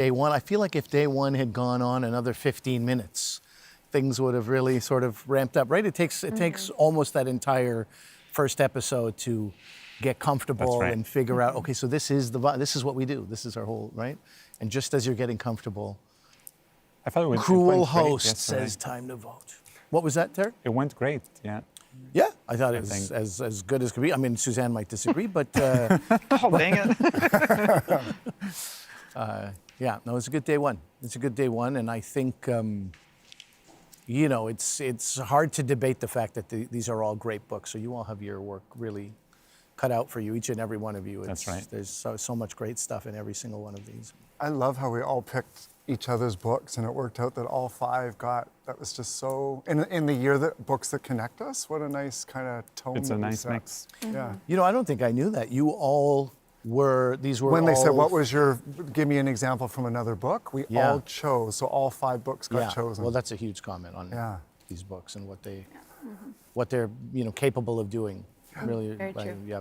Day one, I feel like if day one had gone on another 15 minutes, things would have really sort of ramped up, right? It takes almost that entire first episode to get comfortable and figure out, okay, so this is what we do. This is our whole, right? And just as you're getting comfortable, I thought it went cruel great host yesterday. says time to vote. What was that, Terry? It went great, yeah. Yeah, I thought it was as good as could be. I mean, Suzanne might disagree, but Oh, dang it. yeah, no, it's a good day one. It's a good day one, and I think, you know, it's hard to debate the fact that these are all great books. So you all have your work really cut out for you, each and every one of you. That's right. There's so much great stuff in every single one of these. I love how we all picked each other's books, and it worked out that all five got. That was just so. In the year that books that connect us, what a nice kind of tone. It's a nice mix. Yeah. You know, I don't think I knew that. You all were. These were. When they all, said, "What was your?" Give me an example from another book. We Yeah. all chose, so all five books got Yeah. chosen. Well, that's a huge comment on Yeah. these books and what they're capable of doing. Really, Very true. yeah.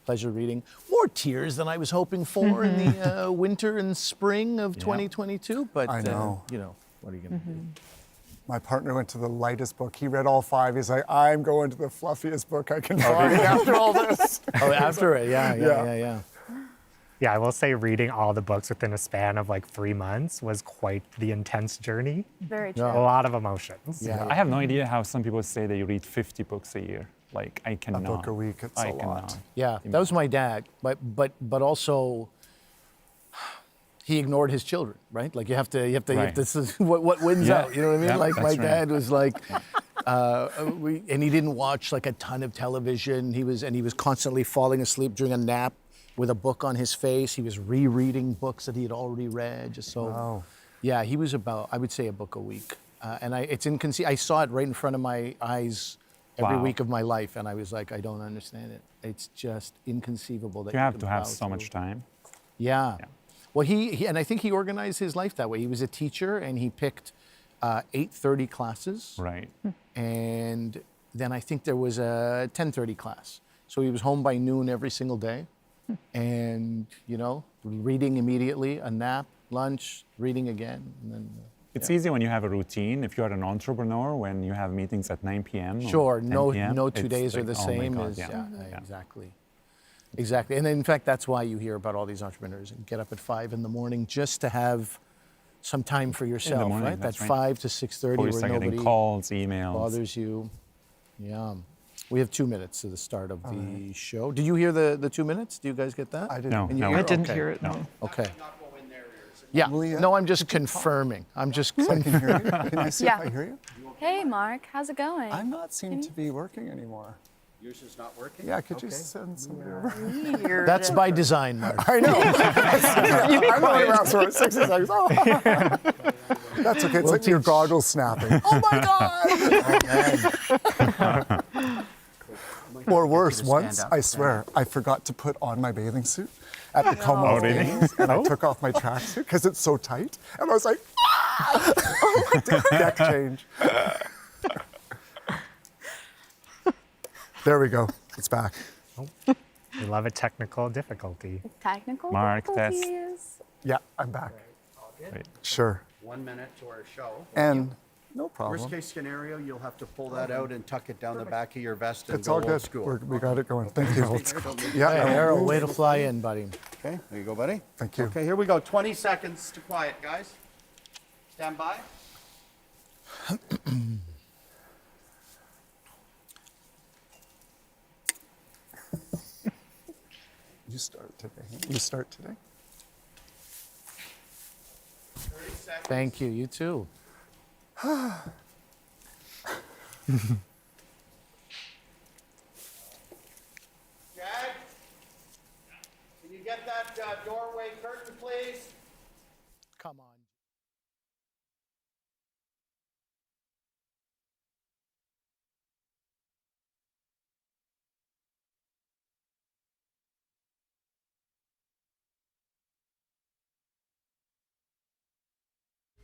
Pleasure reading. More tears than I was hoping for in the winter and spring of 2022. But I know. you know, what are you going to do? My partner went to the lightest book. He read all five. He's like, "I'm going to the fluffiest book I can find after all this." Oh, after it, yeah. Yeah, I will say reading all the books within a span of like 3 months was quite the intense journey. Very true. A lot of emotions. Yeah. I have no idea how some people say they read 50 books a year. Like, I cannot. A book a week, it's I a lot. cannot. Yeah, that was my dad, but also he ignored his children, right? Like you have to Right. this is what wins Yeah. out. You know what I mean? Yeah, Like my that's right. dad was like, and he didn't watch like a ton of television. He was constantly falling asleep during a nap with a book on his face. He was rereading books that he had already read. Just so, Wow. yeah, he was about, I would say, a book a week, and it's inconceivable. I saw it right in front of my eyes every Wow. week of my life, and I was like, I don't understand it. It's just inconceivable that You have can to have plow so much through. time. Yeah. Well, he and I think he organized his life that way. He was a teacher, and he picked 8:30 classes, Right. and then I think there was a 10:30 class. So he was home by noon every single day, and reading immediately, a nap, lunch, reading again, and then. It's easy when you have a routine. If you're an entrepreneur, when you have meetings at 9 p.m. or Sure, 10 no, p.m., no 2 it's days are like, the oh my same God, as yeah. Exactly. And in fact, that's why you hear about all these entrepreneurs and get up at 5 in the morning just to have some time for yourself, morning, right? That that's right. 5 to 6:30 Before you where start getting nobody calls, emails. bothers you. Yeah. We have 2 minutes to the start of the show. Did you hear the 2 minutes? Do you guys get that? I didn't. No, And you no. hear I it? didn't Okay. hear it. No. Okay. Yeah. Leah, No, I'm just confirming. I'm just I can hear you. Can I see Yeah. if I hear you? Hey, Mark, how's it going? I'm not seem to be working anymore. Yours is not working? Yeah, could you send somebody over? Weird. That's by design, Mark. I know. I'm only around for 60 seconds. Oh. That's okay. It's like your goggles snapping. Oh my God! Or worse, once, I swear, I forgot to put on my bathing suit at the Como really? Games, and I took off my tracksuit because it's so tight, and I was like, ah! Deck change. There we go. It's back. We love a technical difficulty. Technical Mark, that's- difficulties. Yeah, I'm back. Wait. Sure. 1 minute to our show. And no Worst problem. case scenario, you'll have to pull that out and tuck it down the back of your vest and It's go all old good. school. We got it going. Thank you. Hey, Yeah. Errol, way to fly in, buddy. Okay, there you go, buddy. Thank you. Okay, here we go. 20 seconds to quiet, guys. Stand by. You start today. You start today. 30 seconds. Thank you. You too. Jag, can you get that doorway curtain, please? Come on.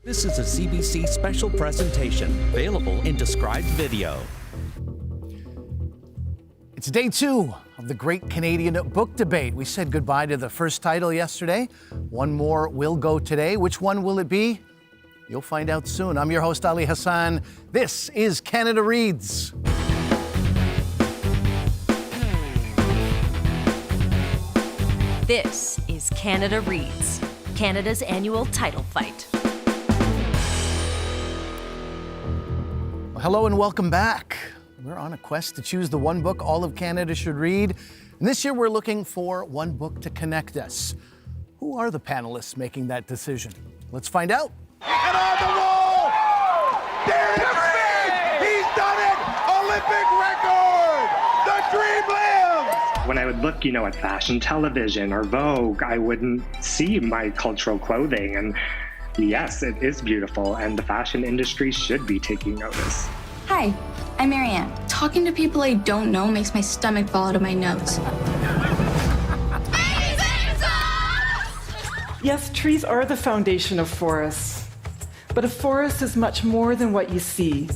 This is a CBC special presentation, available in described video. It's day 2 of the Great Canadian Book Debate. We said goodbye to the first title yesterday. One more will go today. Which one will it be? You'll find out soon. I'm your host, Ali Hassan. This is Canada Reads. This is Canada Reads, Canada's annual title fight. Well, hello and welcome back. We're on a quest to choose the one book all of Canada should read. And this year we're looking for one book to connect us. Who are the panelists making that decision? Let's find out. And on the roll! There it is! He's done it! Olympic record! The dream lives! When I would look, at fashion television or Vogue, I wouldn't see my cultural clothing. And yes, it is beautiful, and the fashion industry should be taking notice. Hi, I'm Marianne. Talking to people I don't know makes my stomach fall out of my nose. Yes, trees are the foundation of forests, but a forest is much more than what you see.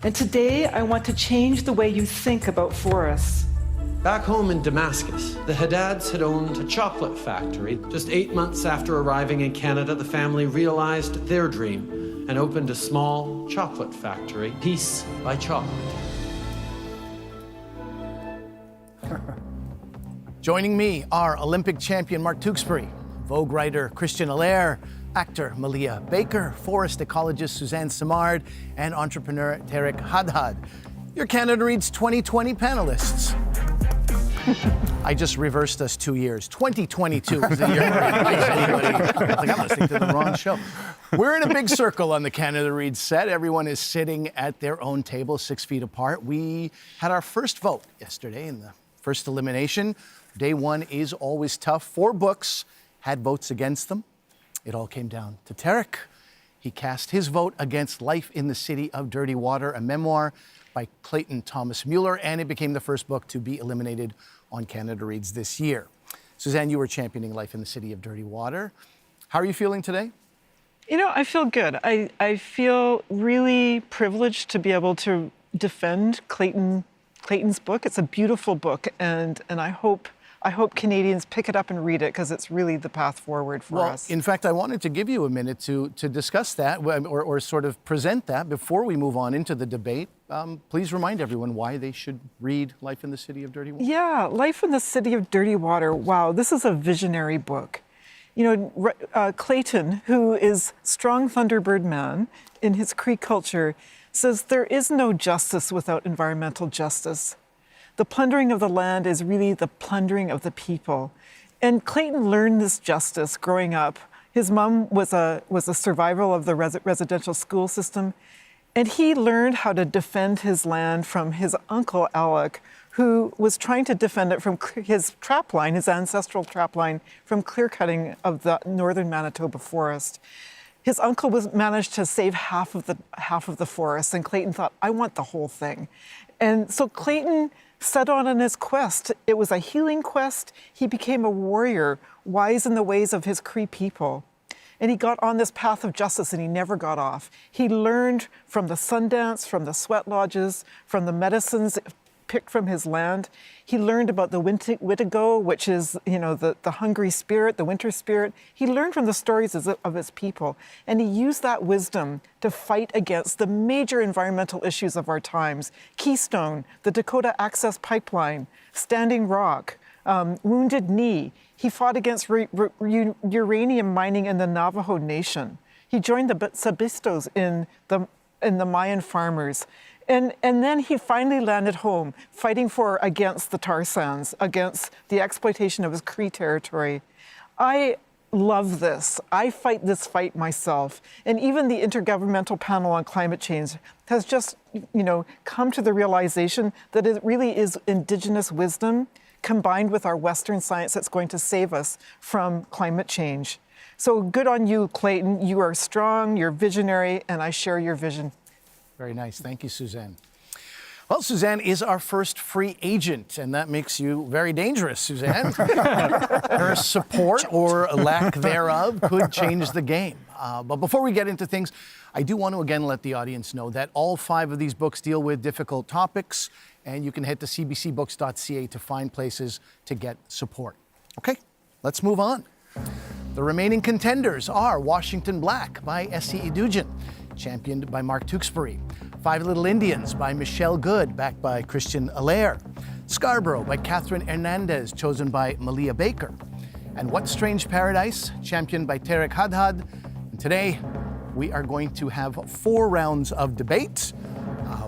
And today, I want to change the way you think about forests. Back home in Damascus, the Haddads had owned a chocolate factory. Just 8 months after arriving in Canada, the family realized their dream and opened a small chocolate factory, piece by chocolate. Joining me are Olympic champion Mark Tewksbury, Vogue writer Christian Allaire, actor Malia Baker, forest ecologist Suzanne Simard, and entrepreneur Tarek Haddad. Your Canada Reads 2020 panelists. I just reversed us 2 years. 2022 is the year. I'm listening to the wrong show. We're in a big circle on the Canada Reads set. Everyone is sitting at their own table, 6 feet apart. We had our first vote yesterday in the first elimination. Day 1 is always tough. 4 books had votes against them. It all came down to Tarek. He cast his vote against Life in the City of Dirty Water, a memoir by Clayton Thomas Mueller, and it became the first book to be eliminated on Canada Reads this year. Suzanne, you were championing Life in the City of Dirty Water. How are you feeling today? I feel good. I feel really privileged to be able to defend Clayton's book. It's a beautiful book, and I hope Canadians pick it up and read it because it's really the path forward for us. In fact, I wanted to give you a minute to discuss that or sort of present that before we move on into the debate. Please remind everyone why they should read Life in the City of Dirty Water. Yeah, Life in the City of Dirty Water. Wow, this is a visionary book. Clayton, who is strong Thunderbird man in his Cree culture, says there is no justice without environmental justice. The plundering of the land is really the plundering of the people. And Clayton learned this justice growing up. His mom was a survival of the residential school system, and he learned how to defend his land from his uncle Alec, who was trying to defend it from his trapline, his ancestral trapline, from clear-cutting of the northern Manitoba forest. His uncle managed to save half of the forest, and Clayton thought, I want the whole thing. And so Clayton set on his quest. It was a healing quest. He became a warrior, wise in the ways of his Cree people. And he got on this path of justice, and he never got off. He learned from the Sundance, from the sweat lodges, from the medicines picked from his land. He learned about the Witigo, which is, the hungry spirit, the winter spirit. He learned from the stories of his people, and he used that wisdom to fight against the major environmental issues of our times. Keystone, the Dakota Access Pipeline, Standing Rock, Wounded Knee. He fought against uranium mining in the Navajo Nation. He joined the Sabistos in the Mayan farmers. And then he finally landed home, fighting against the tar sands, against the exploitation of his Cree territory. I love this. I fight this fight myself. And even the Intergovernmental Panel on Climate Change has just, come to the realization that it really is Indigenous wisdom combined with our Western science that's going to save us from climate change. So good on you, Clayton. You are strong, you're visionary, and I share your vision. Very nice. Thank you, Suzanne. Well, Suzanne is our first free agent, and that makes you very dangerous, Suzanne. Her support or lack thereof could change the game. But before we get into things, I do want to again let the audience know that all 5 of these books deal with difficult topics and you can head to cbcbooks.ca to find places to get support. Okay, let's move on. The remaining contenders are Washington Black by S.E. Edugen, championed by Mark Tewksbury. Five Little Indians by Michelle Good, backed by Christian Allaire. Scarborough by Catherine Hernandez, chosen by Malia Baker. And What Strange Paradise, championed by Tarek Hadhad. And today, we are going to have 4 rounds of debate,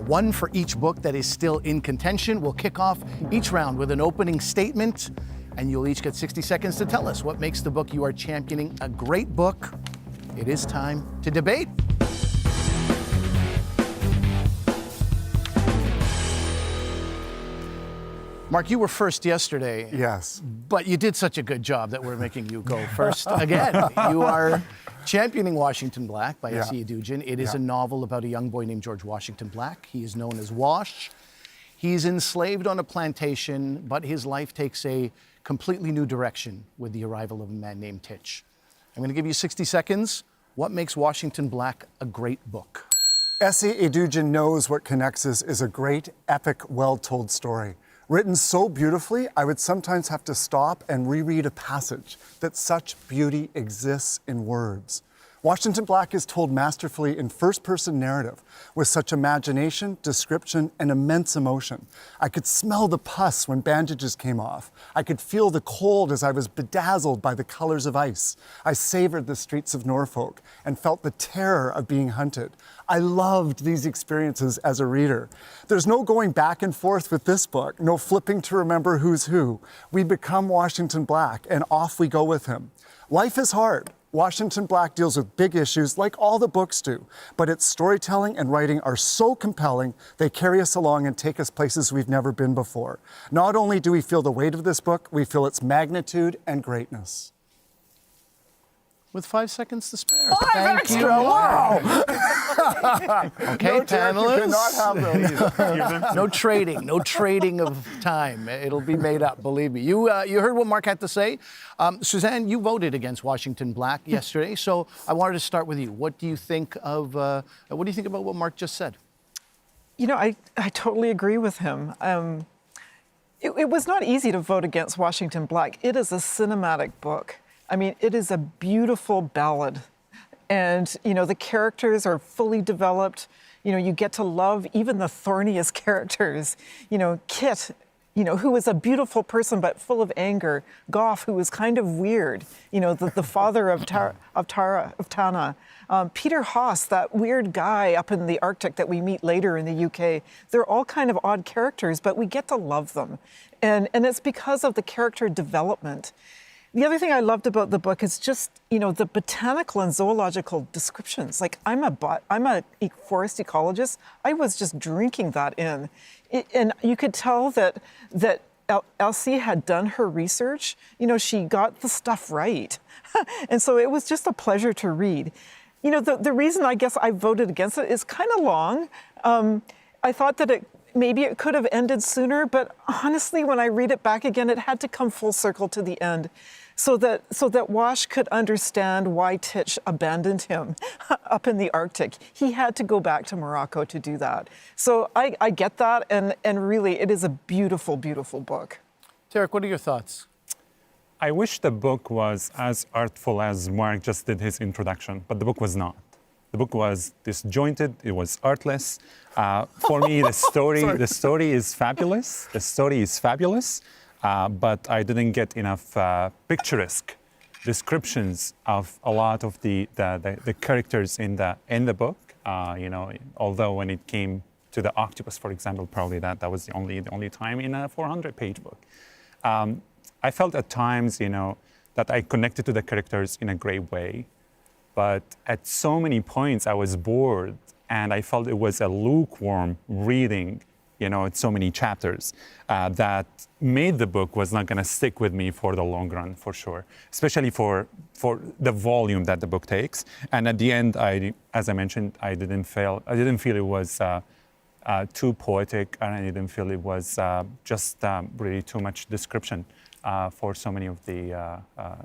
one for each book that is still in contention. We'll kick off each round with an opening statement, and you'll each get 60 seconds to tell us what makes the book you are championing a great book. It is time to debate. Mark, you were first yesterday. Yes. But you did such a good job that we're making you go first again. You are championing Washington Black by S.E. Edugen. It is a novel about a young boy named George Washington Black. He is known as Wash. He's enslaved on a plantation, but his life takes a completely new direction with the arrival of a man named Titch. I'm going to give you 60 seconds. What makes Washington Black a great book? S.E. Edugen knows what connects us is a great, epic, well-told story. Written so beautifully, I would sometimes have to stop and reread a passage, that such beauty exists in words. Washington Black is told masterfully in first-person narrative, with such imagination, description, and immense emotion. I could smell the pus when bandages came off. I could feel the cold as I was bedazzled by the colors of ice. I savored the streets of Norfolk and felt the terror of being hunted. I loved these experiences as a reader. There's no going back and forth with this book, no flipping to remember who's who. We become Washington Black, and off we go with him. Life is hard. Washington Black deals with big issues like all the books do, but its storytelling and writing are so compelling, they carry us along and take us places we've never been before. Not only do we feel the weight of this book, we feel its magnitude and greatness. With 5 seconds to spare. 5 extra, wow! Okay, no, panelists. You cannot have those. No trading of time. It'll be made up, believe me. You heard what Mark had to say. Suzanne, you voted against Washington Black yesterday, so I wanted to start with you. What do you think about what Mark just said? You know, I totally agree with him. It was not easy to vote against Washington Black. It is a cinematic book. I mean, it is a beautiful ballad. And, you know, the characters are fully developed. You know, you get to love even the thorniest characters. You know, Kit, you know, who was a beautiful person but full of anger. Goff, who was kind of weird. You know, the father of Tana. Peter Haas, that weird guy up in the Arctic that we meet later in the UK. They're all kind of odd characters, but we get to love them. And it's because of the character development. The other thing I loved about the book is just, you know, the botanical and zoological descriptions. Like, I'm a forest ecologist. I was just drinking that in. And you could tell that Elsie had done her research. You know, she got the stuff right. And so it was just a pleasure to read. You know, the reason I guess I voted against it is kind of long. I thought that maybe it could have ended sooner, but honestly, when I read it back again, it had to come full circle to the end. So that Wash could understand why Titch abandoned him up in the Arctic. He had to go back to Morocco to do that. So I get that, and really, it is a beautiful, beautiful book. Tarek, what are your thoughts? I wish the book was as artful as Mark just did his introduction, but the book was not. The book was disjointed. It was artless. For me, the story is fabulous. The story is fabulous. But I didn't get enough picturesque descriptions of a lot of the characters in the book. You know, although when it came to the octopus, for example, probably that was the only time in a 400-page book. I felt at times, you know, that I connected to the characters in a great way, but at so many points I was bored, and I felt it was a lukewarm reading. You know, it's so many chapters that made the book was not going to stick with me for the long run, for sure, especially for the volume that the book takes. And at the end, as I mentioned, I didn't feel it was too poetic, and I didn't feel it was just really too much description. for so many of the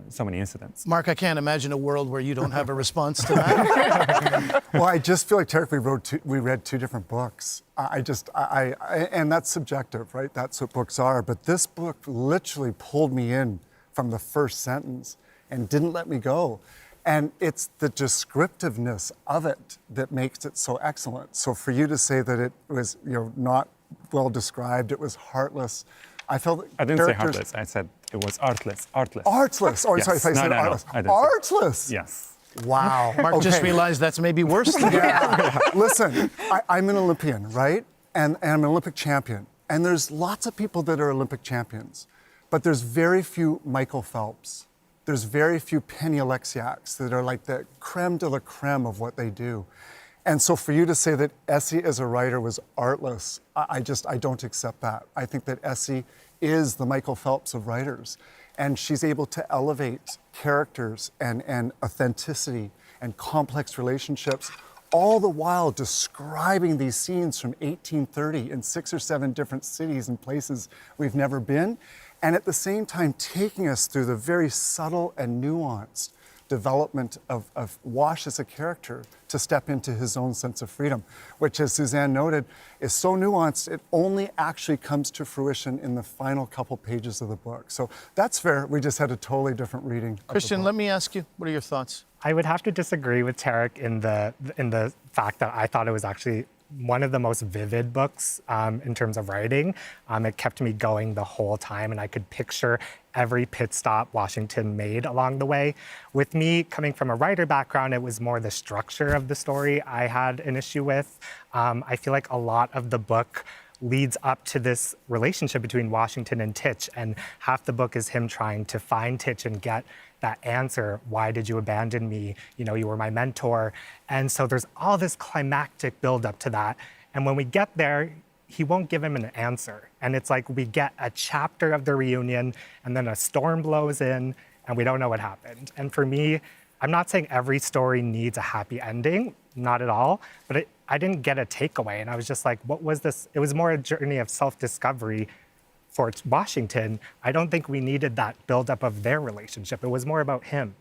so many incidents. Mark, I can't imagine a world where you don't have a response to that. Well, I just feel like, Tarek, we read two different books. And that's subjective, right? That's what books are. But this book literally pulled me in from the first sentence and didn't let me go. And it's the descriptiveness of it that makes it so excellent. So for you to say that it was, not well described, it was heartless, I felt that I didn't say heartless. I said it was artless. Artless. Artless. Oh, yes. sorry, I said artless. No, I didn't artless. Yes. Wow. Mark just realized that's maybe worse than that. Listen, I'm an Olympian, right? And I'm an Olympic champion. And there's lots of people that are Olympic champions, but there's very few Michael Phelps. There's very few Penny Alexiaks that are like the creme de la creme of what they do. And so for you to say that Essie as a writer was artless, I don't accept that. I think that Essie is the Michael Phelps of writers. And she's able to elevate characters and authenticity and complex relationships, all the while describing these scenes from 1830 in 6 or 7 different cities and places we've never been. And at the same time, taking us through the very subtle and nuanced development of Wash as a character to step into his own sense of freedom, which, as Suzanne noted, is so nuanced, it only actually comes to fruition in the final couple pages of the book. So that's fair. We just had a totally different reading. Christian, let me ask you, what are your thoughts? I would have to disagree with Tarek in the fact that I thought it was actually one of the most vivid books in terms of writing. It kept me going the whole time, and I could picture every pit stop Washington made along the way. With me coming from a writer background, it was more the structure of the story I had an issue with. I feel like a lot of the book leads up to this relationship between Washington and Titch, and half the book is him trying to find Titch and get that answer. Why did you abandon me? You were my mentor. And so there's all this climactic buildup to that. And when we get there, he won't give him an answer. And it's like we get a chapter of the reunion, and then a storm blows in, and we don't know what happened. And for me, I'm not saying every story needs a happy ending, not at all, but I didn't get a takeaway. And I was just like, what was this? It was more a journey of self-discovery for Washington. I don't think we needed that buildup of their relationship. It was more about him,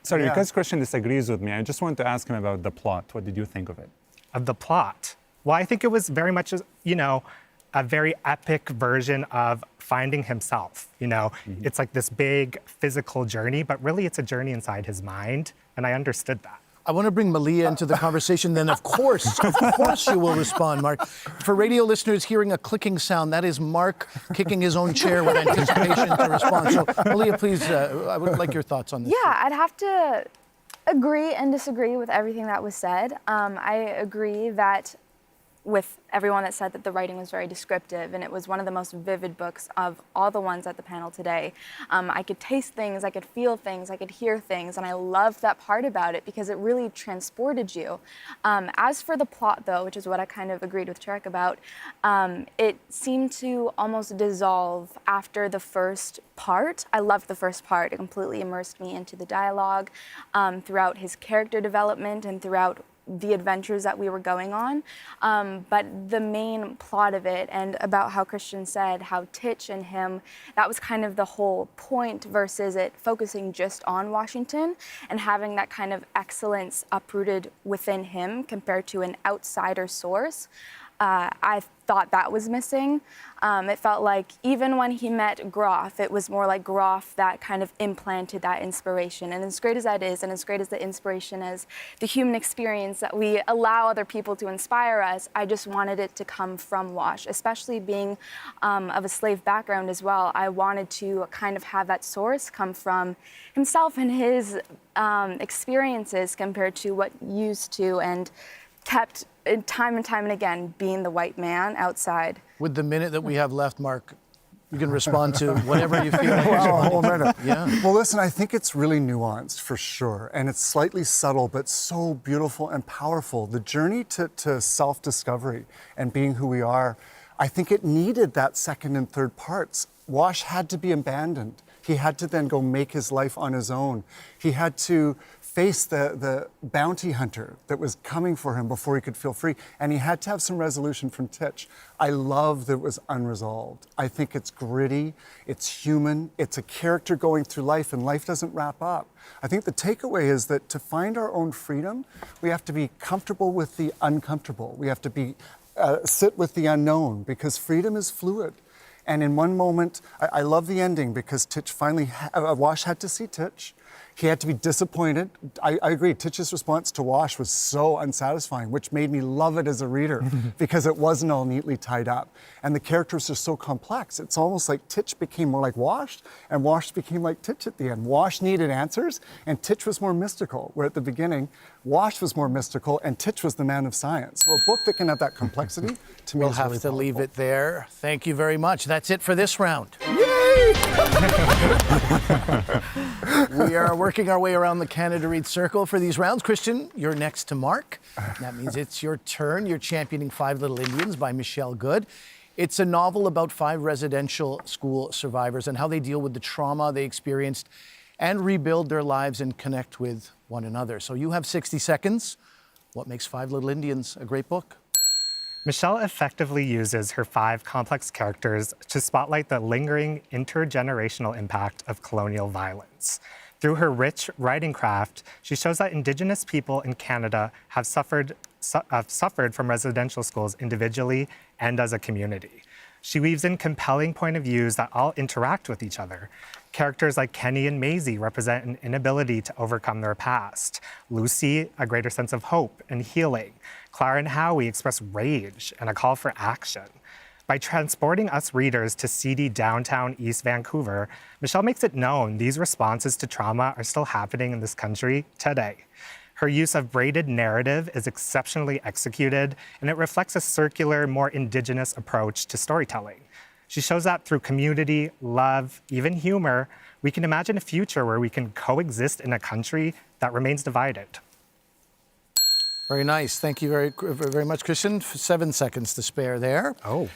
Sorry, Yeah. because Christian disagrees with me, I just want to ask him about the plot. What did you think of it? Of the plot? Well, I think it was very much, a very epic version of finding himself. It's like this big physical journey, but really it's a journey inside his mind, and I understood that. I want to bring Malia into the conversation, then of course you will respond, Mark. For radio listeners hearing a clicking sound, that is Mark kicking his own chair with anticipation to respond. So Malia, please, I would like your thoughts on this. Yeah, I'd have to agree and disagree with everything that was said. I agree that with everyone that said that the writing was very descriptive, and it was one of the most vivid books of all the ones at the panel today. I could taste things, I could feel things, I could hear things, and I loved that part about it because it really transported you. As for the plot, though, which is what I kind of agreed with Tarek about, it seemed to almost dissolve after the first part. I loved the first part. It completely immersed me into the dialogue throughout his character development and throughout the adventures that we were going on. But the main plot of it, and about how Christian said, how Titch and him, that was kind of the whole point versus it focusing just on Washington and having that kind of excellence uprooted within him compared to an outsider source. I thought that was missing. It felt like even when he met Groff, it was more like Groff that kind of implanted that inspiration. And as great as that is, and as great as the inspiration as the human experience that we allow other people to inspire us, I just wanted it to come from Wash, especially being of a slave background as well. I wanted to kind of have that source come from himself and his experiences compared to what used to and kept time and again being the white man outside. With the minute that we have left, Mark, you can respond to whatever you feel like Wow, a whole minute. Yeah. Well, listen, I think it's really nuanced for sure, and it's slightly subtle, but so beautiful and powerful. The journey to self-discovery and being who we are, I think it needed that second and third parts. Wash had to be abandoned. He had to then go make his life on his own. He had to face the bounty hunter that was coming for him before he could feel free. And he had to have some resolution from Titch. I love that it was unresolved. I think it's gritty, it's human, it's a character going through life, and life doesn't wrap up. I think the takeaway is that to find our own freedom, we have to be comfortable with the uncomfortable. We have to be sit with the unknown, because freedom is fluid. And in one moment, I love the ending because Titch finally, Wash had to see Titch. He had to be disappointed. I agree, Titch's response to Wash was so unsatisfying, which made me love it as a reader because it wasn't all neatly tied up. And the characters are so complex. It's almost like Titch became more like Wash, and Wash became like Titch at the end. Wash needed answers, and Titch was more mystical, where at the beginning, Wash was more mystical, and Titch was the man of science. So a book that can have that complexity, to me, We'll is have really to leave powerful. it there. Thank you very much. That's it for this round. We are working our way around the Canada Reads Circle for these rounds. Christian, you're next to Mark. That means it's your turn. You're championing Five Little Indians by Michelle Good. It's a novel about 5 residential school survivors and how they deal with the trauma they experienced and rebuild their lives and connect with one another. So you have 60 seconds. What makes 5 Little Indians a great book? Michelle effectively uses her 5 complex characters to spotlight the lingering intergenerational impact of colonial violence. Through her rich writing craft, she shows that Indigenous people in Canada have suffered from residential schools individually and as a community. She weaves in compelling point of views that all interact with each other. Characters like Kenny and Maisie represent an inability to overcome their past. Lucy, a greater sense of hope and healing. Clara and Howie express rage and a call for action. By transporting us readers to seedy downtown East Vancouver, Michelle makes it known these responses to trauma are still happening in this country today. Her use of braided narrative is exceptionally executed, and it reflects a circular, more Indigenous approach to storytelling. She shows that through community, love, even humor, we can imagine a future where we can coexist in a country that remains divided. Very nice. Thank you very much, Christian. 7 seconds to spare there. Oh.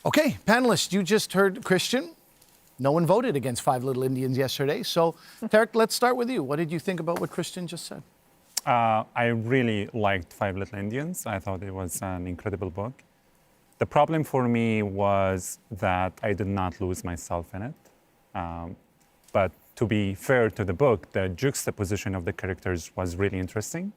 Okay, panelists, you just heard Christian. No one voted against 5 Little Indians yesterday. So, Tarek, let's start with you. What did you think about what Christian just said? I really liked 5 Little Indians. I thought it was an incredible book. The problem for me was that I did not lose myself in it. But to be fair to the book, the juxtaposition of the characters was really interesting.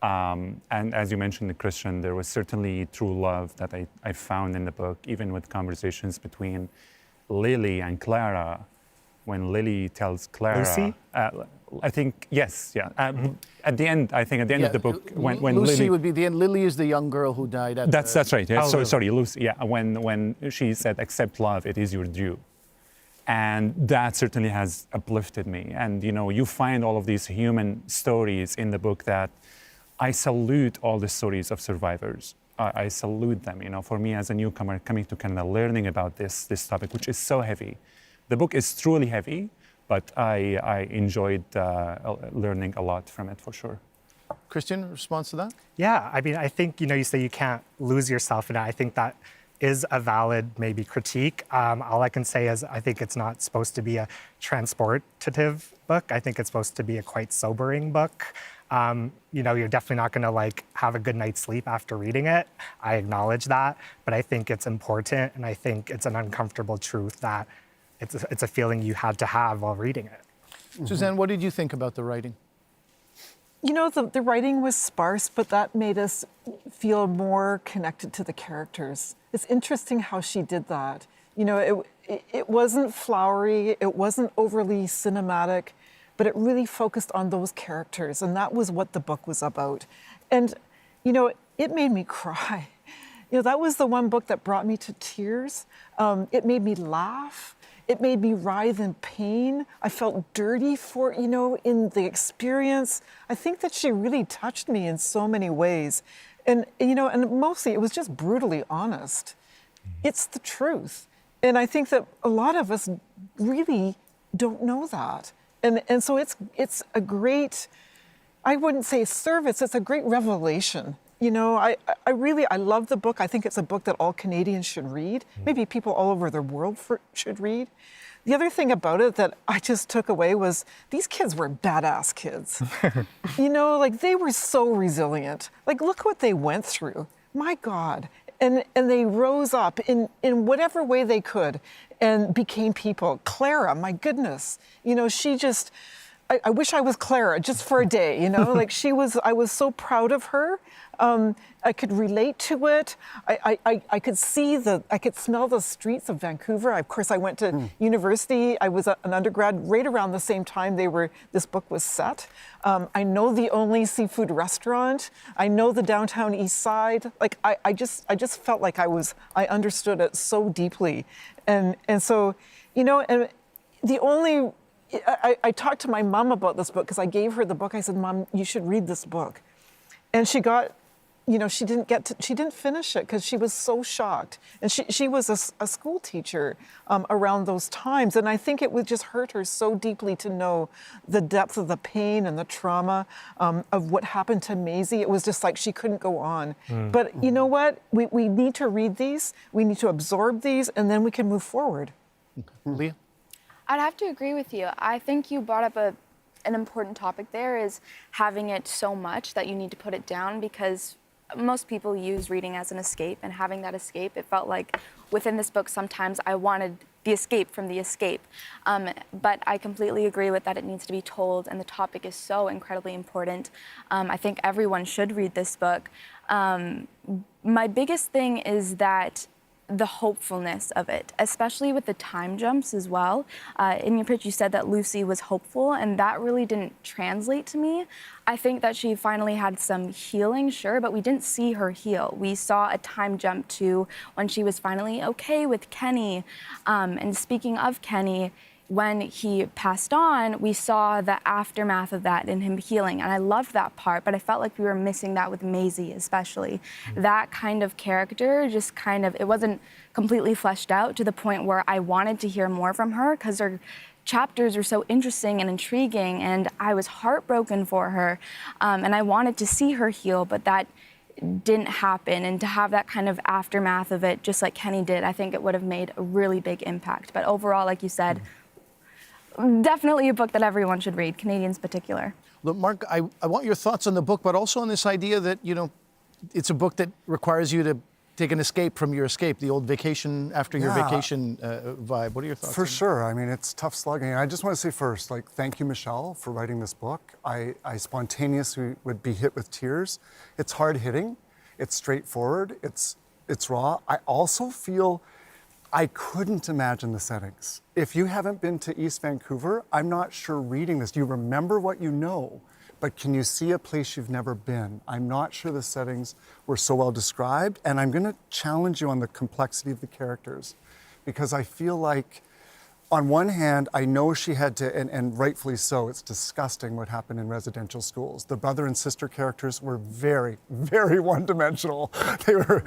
And as you mentioned, Christian, there was certainly true love that I found in the book, even with conversations between Lily and Clara. When Lily tells Clara... Lucy? I think, yes, yeah. At the end, I think at the end of the book, when Lucy Lily... would be the end. Lily is the young girl who died at That's right. Yeah. Oh, So, sorry, Lucy. Yeah, when she said, "Accept love, it is your due," and that certainly has uplifted me. And you find all of these human stories in the book that I salute all the stories of survivors. I salute them. For me as a newcomer coming to Canada, learning about this topic, which is so heavy. The book is truly heavy, but I enjoyed learning a lot from it for sure. Christian, response to that? Yeah, I mean, I think, you say you can't lose yourself in it. I think that is a valid, maybe, critique. All I can say is I think it's not supposed to be a transportative book. I think it's supposed to be a quite sobering book. You're definitely not going to have a good night's sleep after reading it. I acknowledge that, but I think it's important, and I think it's an uncomfortable truth that it's a feeling you had to have while reading it. Suzanne, what did you think about the writing? The writing was sparse, but that made us feel more connected to the characters. It's interesting how she did that. It wasn't flowery, it wasn't overly cinematic, but it really focused on those characters, and that was what the book was about. And, it made me cry. That was the one book that brought me to tears. It made me laugh. It made me writhe in pain. I felt dirty in the experience. I think that she really touched me in so many ways. And mostly it was just brutally honest. It's the truth. And I think that a lot of us really don't know that. And so it's a great, I wouldn't say service, it's a great revelation. I love the book. I think it's a book that all Canadians should read. Maybe people all over the world should read. the other thing about it that I just took away was these kids were badass kids. You know, like they were so resilient. Like look what they went through. My God. And they rose up in whatever way they could and became people. Clara, my goodness, you know, she just, I wish I was Clara just for a day, you know, like I was so proud of her. I could relate to it. I could I could smell the streets of Vancouver. Of course, I went to university. I was an undergrad right around the same time this book was set. I know the only seafood restaurant. I know the downtown east side. Like I just felt like I understood it so deeply. And so, you know, and I talked to my mom about this book because I gave her the book. I said, Mom, you should read this book. And she got, you know, she didn't finish it because she was so shocked. And she was a school teacher around those times. And I think it would just hurt her so deeply to know the depth of the pain and the trauma of what happened to Maisie. It was just like she couldn't go on. But you know what? We need to read these. We need to absorb these, and then we can move forward. Leah? I'd have to agree with you. I think you brought up an important topic there is having it so much that you need to put it down, because most people use reading as an escape, and having that escape, it felt like within this book sometimes I wanted the escape from the escape. But I completely agree with that it needs to be told, and the topic is so incredibly important. I think everyone should read this book. My biggest thing is that the hopefulness of it, especially with the time jumps as well. In your pitch, you said that Lucy was hopeful, and that really didn't translate to me. I think that she finally had some healing, sure, but we didn't see her heal. We saw a time jump to when she was finally okay with Kenny. And speaking of Kenny, when he passed on, we saw the aftermath of that in him healing. And I loved that part, but I felt like we were missing that with Maisie, especially. That kind of character just it wasn't completely fleshed out to the point where I wanted to hear more from her, because her chapters were so interesting and intriguing, and I was heartbroken for her. And I wanted to see her heal, but that didn't happen. And to have that kind of aftermath of it, just like Kenny did, I think it would have made a really big impact. But overall, like you said, definitely a book that everyone should read, Canadians in particular. Look, Mark, I want your thoughts on the book, but also on this idea that, you know, it's a book that requires you to take an escape from your escape, the old vacation after your vacation vibe. What are your thoughts? For sure. I mean, it's tough slugging. I just want to say first, like, thank you, Michelle, for writing this book. I spontaneously would be hit with tears. It's hard hitting. It's straightforward. It's raw. I also feel I couldn't imagine the settings. If you haven't been to East Vancouver, I'm not sure reading this. You remember what you know, but can you see a place you've never been? I'm not sure the settings were so well described, and I'm gonna challenge you on the complexity of the characters, because I feel like, on one hand, I know she had to, and rightfully so, it's disgusting what happened in residential schools. The brother and sister characters were very, very one-dimensional. They were,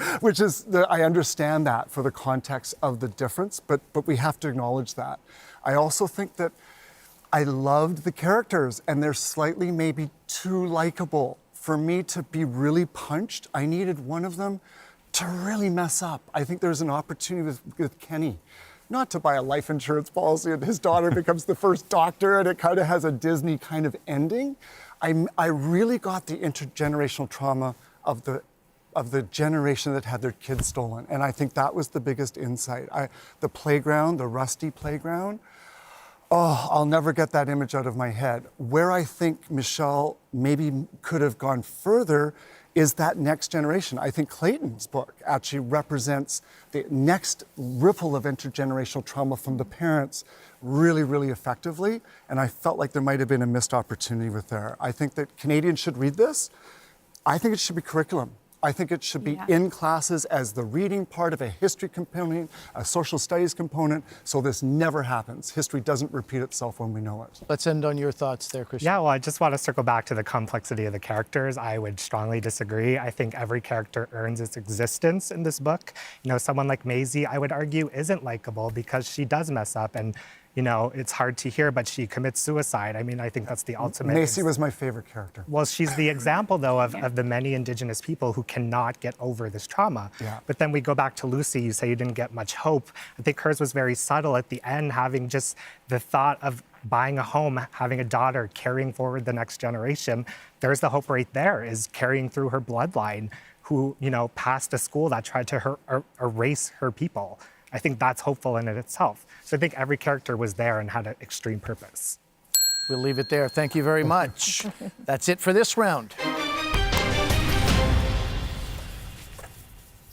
I understand that for the context of the difference, but we have to acknowledge that. I also think that I loved the characters, and they're slightly maybe too likable. For me to be really punched, I needed one of them to really mess up. I think there's an opportunity with Kenny. Not to buy a life insurance policy and his daughter becomes the first doctor, and it kind of has a Disney kind of ending. I really got the intergenerational trauma of the generation that had their kids stolen. And I think that was the biggest insight. The playground, the rusty playground, I'll never get that image out of my head. Where I think Michelle maybe could have gone further is that next generation. I think Clayton's book actually represents the next ripple of intergenerational trauma from the parents really, really effectively. And I felt like there might have been a missed opportunity with there. I think that Canadians should read this. I think it should be curriculum. I think it should be in classes as the reading part of a history component, a social studies component, so this never happens. History doesn't repeat itself when we know it. Let's end on your thoughts there, Christian. Yeah, well, I just want to circle back to the complexity of the characters. I would strongly disagree. I think every character earns its existence in this book. You know, someone like Maisie, I would argue, isn't likable because she does mess up, and it's hard to hear, but she commits suicide. I mean, I think that's the ultimate. Macy was my favorite character. Well, she's the example, though, of the many Indigenous people who cannot get over this trauma. Yeah. But then we go back to Lucy. You say you didn't get much hope. I think hers was very subtle at the end, having just the thought of buying a home, having a daughter, carrying forward the next generation. There's the hope right there, is carrying through her bloodline, who, passed a school that tried to erase her people. I think that's hopeful in it itself. So I think every character was there and had an extreme purpose. We'll leave it there. Thank you very much. That's it for this round.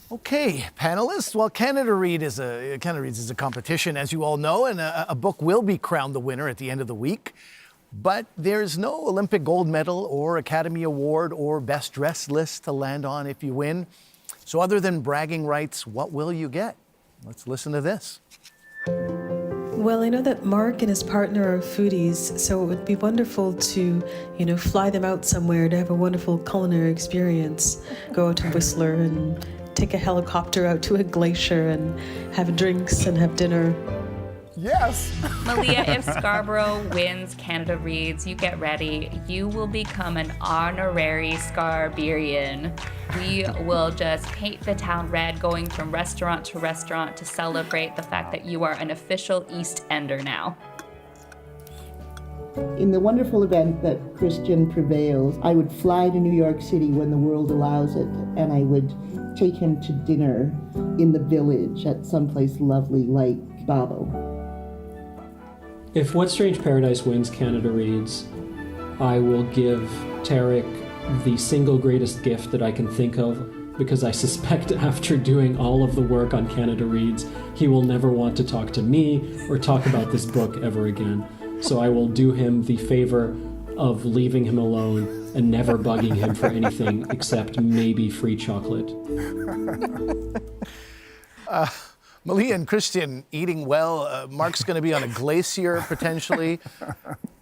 Okay, panelists. Well, Canada Reads is a competition, as you all know, and a book will be crowned the winner at the end of the week. But there's no Olympic gold medal or Academy Award or Best Dressed list to land on if you win. So other than bragging rights, what will you get? Let's listen to this. Well, I know that Mark and his partner are foodies, so it would be wonderful to, fly them out somewhere to have a wonderful culinary experience. Go out to Whistler and take a helicopter out to a glacier and have drinks and have dinner. Yes! Malia, if Scarborough wins Canada Reads, you get ready. You will become an honorary Scarberian. We will just paint the town red, going from restaurant to restaurant to celebrate the fact that you are an official East Ender now. In the wonderful event that Christian prevails, I would fly to New York City when the world allows it, and I would take him to dinner in the village at someplace lovely like Babo. If What Strange Paradise wins Canada Reads, I will give Tarek the single greatest gift that I can think of, because I suspect after doing all of the work on Canada Reads, he will never want to talk to me or talk about this book ever again. So I will do him the favor of leaving him alone and never bugging him for anything except maybe free chocolate. Malia and Christian eating well. Mark's going to be on a glacier potentially.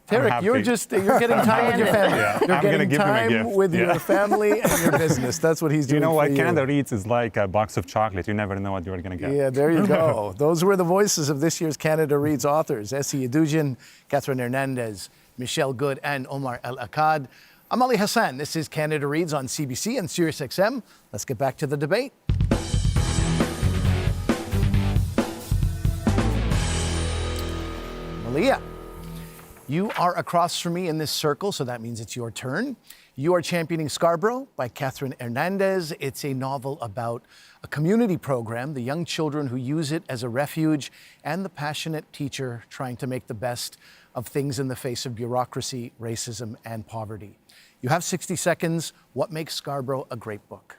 Tarek, you're getting time with your family. Yeah, you're I'm gonna getting give him a time gift. with Yeah. your family and your business. That's what he's doing. You know what? for Canada Reads is like a box of chocolate. You never know what you're going to get. Yeah, there you go. Those were the voices of this year's Canada Reads authors: Essie Yadujian, Catherine Hernandez, Michelle Good, and Omar El Akkad. I'm Ali Hassan. This is Canada Reads on CBC and SiriusXM. Let's get back to the debate. Malia, you are across from me in this circle, so that means it's your turn. You are championing Scarborough by Catherine Hernandez. It's a novel about a community program, the young children who use it as a refuge, and the passionate teacher trying to make the best of things in the face of bureaucracy, racism, and poverty. You have 60 seconds. What makes Scarborough a great book?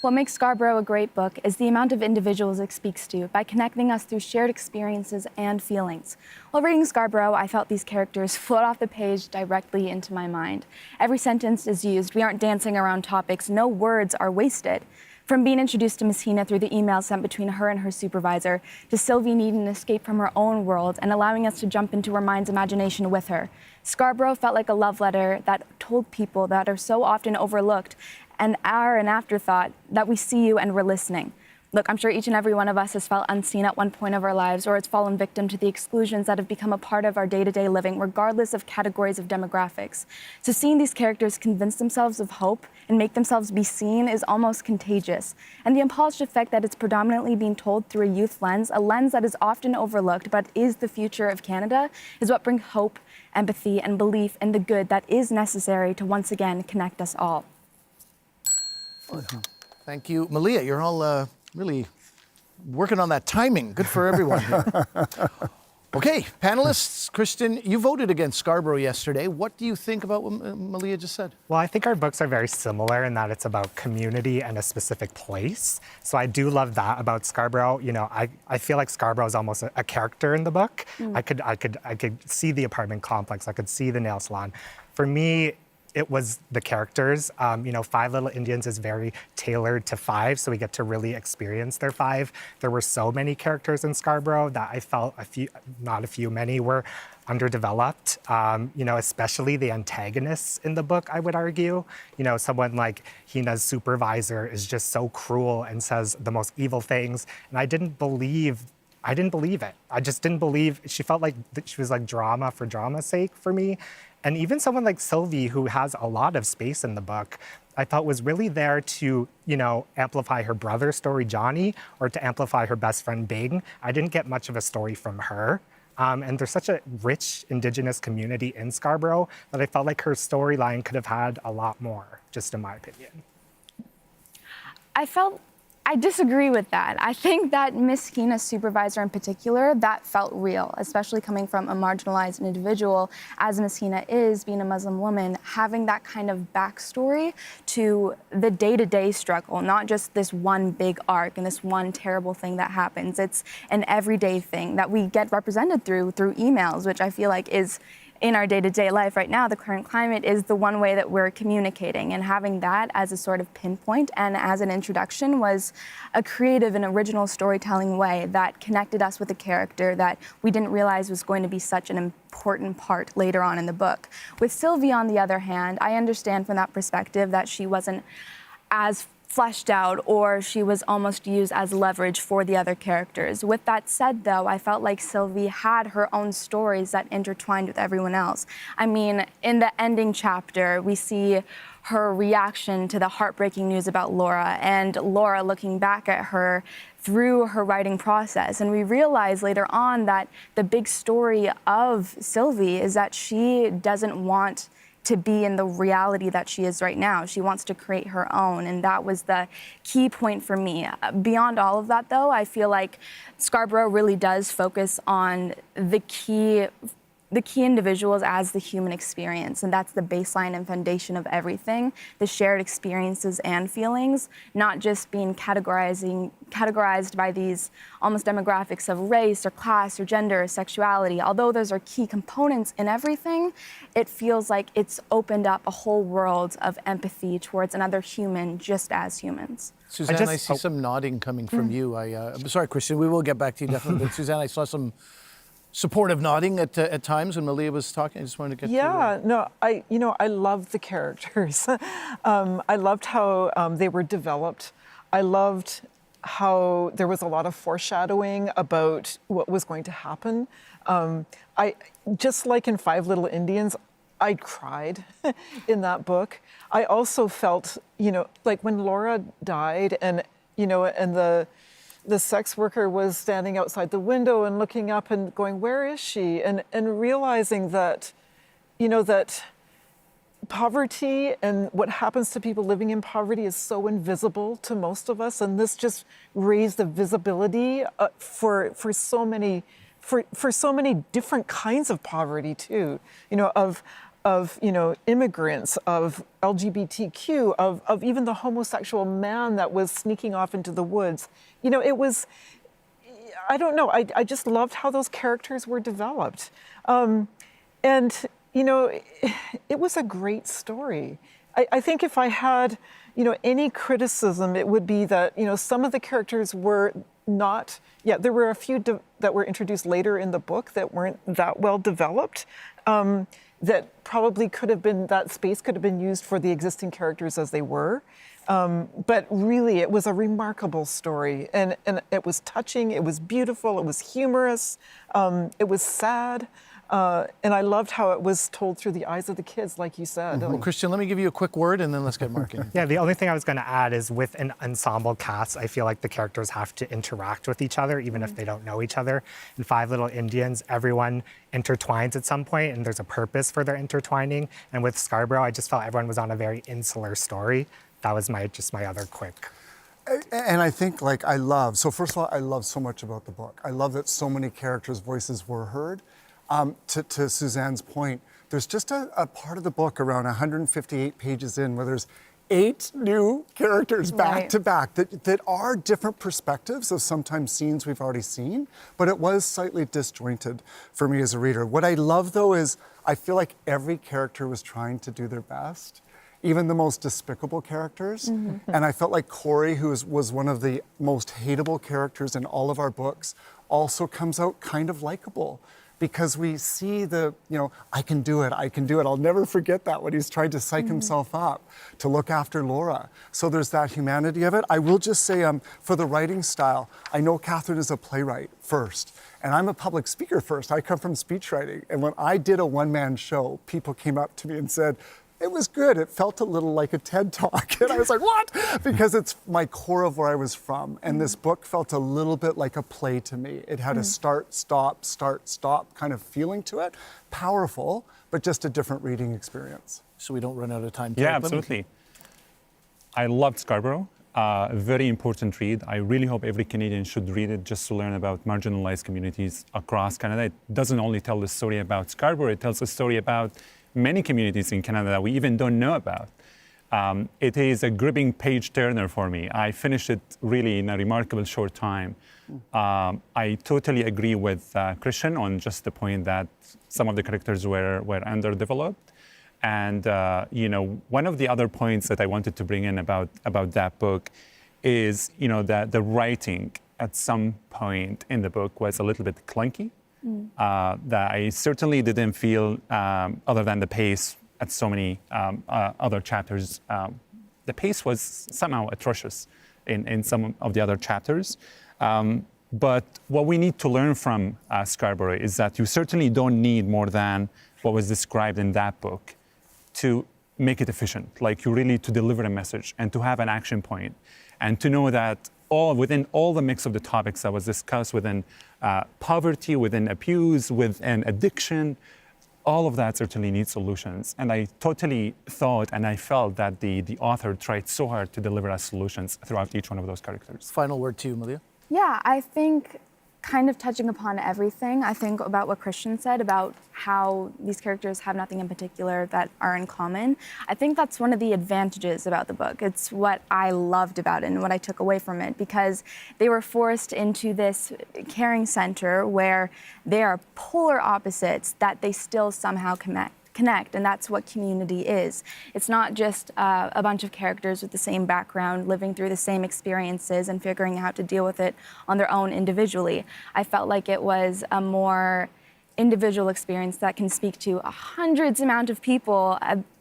What makes Scarborough a great book is the amount of individuals it speaks to by connecting us through shared experiences and feelings. While reading Scarborough, I felt these characters float off the page directly into my mind. Every sentence is used. We aren't dancing around topics. No words are wasted. From being introduced to Miss Hina through the email sent between her and her supervisor, to Sylvie needing an escape from her own world and allowing us to jump into her mind's imagination with her, Scarborough felt like a love letter that told people that are so often overlooked and are an afterthought that we see you and we're listening. Look, I'm sure each and every one of us has felt unseen at one point of our lives, or has fallen victim to the exclusions that have become a part of our day-to-day living, regardless of categories of demographics. So seeing these characters convince themselves of hope and make themselves be seen is almost contagious. And the unpolished effect that it's predominantly being told through a youth lens, a lens that is often overlooked but is the future of Canada, is what brings hope, empathy, and belief in the good that is necessary to once again connect us all. Thank you. Malia, you're all really working on that timing. Good for everyone here. Okay, panelists, Kristen, you voted against Scarborough yesterday. What do you think about what Malia just said? Well, I think our books are very similar in that it's about community and a specific place. So I do love that about Scarborough. You know, I feel like Scarborough is almost a character in the book. I could see the apartment complex. I could see the nail salon. For me, it was the characters. You know, Five Little Indians is very tailored to Five, so we get to really experience their Five. There were so many characters in Scarborough that I felt many were underdeveloped. You know, especially the antagonists in the book, I would argue. You know, someone like Hina's supervisor is just so cruel and says the most evil things. And I I didn't believe it. I just didn't believe, she felt like she was like drama for drama's sake for me. And even someone like Sylvie, who has a lot of space in the book, I thought was really there to, amplify her brother's story, Johnny, or to amplify her best friend, Bing. I didn't get much of a story from her. And there's such a rich Indigenous community in Scarborough that I felt like her storyline could have had a lot more, just in my opinion. I disagree with that. I think that Miss Hina's supervisor in particular, that felt real, especially coming from a marginalized individual, as Miss Hina is, being a Muslim woman, having that kind of backstory to the day-to-day struggle, not just this one big arc and this one terrible thing that happens. It's an everyday thing that we get represented through emails, which I feel like is in our day-to-day life right now, the current climate is the one way that we're communicating, and having that as a sort of pinpoint and as an introduction was a creative and original storytelling way that connected us with a character that we didn't realize was going to be such an important part later on in the book. With Sylvie, on the other hand, I understand from that perspective that she wasn't as fleshed out, or she was almost used as leverage for the other characters. With that said, though, I felt like Sylvie had her own stories that intertwined with everyone else. I mean, in the ending chapter, we see her reaction to the heartbreaking news about Laura, and Laura looking back at her through her writing process. And we realize later on that the big story of Sylvie is that she doesn't want to be in the reality that she is right now. She wants to create her own, and that was the key point for me. Beyond all of that, though, I feel like Scarborough really does focus on the key individuals as the human experience, and that's the baseline and foundation of everything, the shared experiences and feelings, not just being categorized by these almost demographics of race or class or gender or sexuality. Although those are key components in everything, it feels like it's opened up a whole world of empathy towards another human just as humans. Suzanne, I see some nodding coming from you. I'm sorry, Christian, we will get back to you definitely, but Suzanne, I saw some supportive nodding at times when Malia was talking. I just wanted to get I loved the characters. I loved how they were developed. I loved how there was a lot of foreshadowing about what was going to happen. I just like in Five Little Indians, I cried in that book. I also felt, like when Laura died and the sex worker was standing outside the window and looking up and going, where is she? And realizing that, that poverty and what happens to people living in poverty is so invisible to most of us. And this just raised the visibility for so many different kinds of poverty too, of immigrants, of LGBTQ, of even the homosexual man that was sneaking off into the woods. It was, I don't know, I just loved how those characters were developed. And, it was a great story. I think if I had, any criticism, it would be that, some of the characters were not, there were a few that were introduced later in the book that weren't that well developed. That probably that space could have been used for the existing characters as they were. But really, it was a remarkable story. And it was touching, it was beautiful, it was humorous, it was sad. And I loved how it was told through the eyes of the kids, like you said. Well, Christian, let me give you a quick word and then let's get Mark in. Yeah, the only thing I was going to add is with an ensemble cast, I feel like the characters have to interact with each other, even if they don't know each other. In Five Little Indians, everyone intertwines at some point and there's a purpose for their intertwining. And with Scarborough, I just felt everyone was on a very insular story. That was my other quick. And I think, so first of all, I love so much about the book. I love that so many characters' voices were heard. To Suzanne's point, there's just a part of the book around 158 pages in where there's 8 new characters back to back that are different perspectives of sometimes scenes we've already seen, but it was slightly disjointed for me as a reader. What I love, though, is I feel like every character was trying to do their best, even the most despicable characters. Mm-hmm. And I felt like Corey, who was one of the most hateable characters in all of our books, also comes out kind of likable. because we see I can do it, I can do it. I'll never forget that when he's trying to psych himself up to look after Laura. So there's that humanity of it. I will just say, for the writing style, I know Catherine is a playwright first, and I'm a public speaker first. I come from speech writing, and when I did a one-man show, people came up to me and said, it was good. It felt a little like a TED Talk. And I was like, what? Because it's my core of where I was from. And this book felt a little bit like a play to me. It had a start, stop kind of feeling to it. Powerful, but just a different reading experience. So we don't run out of time. Yeah, absolutely. I loved Scarborough. A very important read. I really hope every Canadian should read it just to learn about marginalized communities across Canada. It doesn't only tell the story about Scarborough, it tells a story about many communities in Canada that we even don't know about. It is a gripping page turner for me. I finished it really in a remarkable short time. I totally agree with Christian on just the point that some of the characters were underdeveloped. And one of the other points that I wanted to bring in about that book is that the writing at some point in the book was a little bit clunky. That I certainly didn't feel, other than the pace at so many other chapters, the pace was somehow atrocious in some of the other chapters. But what we need to learn from Scarborough is that you certainly don't need more than what was described in that book to make it efficient. Like you really need to deliver a message and to have an action point and to know that within all the mix of the topics that was discussed, within poverty, within abuse, within addiction, all of that certainly needs solutions. And I totally thought and I felt that the author tried so hard to deliver us solutions throughout each one of those characters. Final word to you, Malia. Yeah, I think kind of touching upon everything, I think about what Christian said about how these characters have nothing in particular that are in common. I think that's one of the advantages about the book. It's what I loved about it and what I took away from it, because they were forced into this caring center where they are polar opposites that they still somehow connect, and that's what community is. It's not just a bunch of characters with the same background living through the same experiences and figuring out how to deal with it on their own individually. I felt like it was a more individual experience that can speak to a hundreds amount of people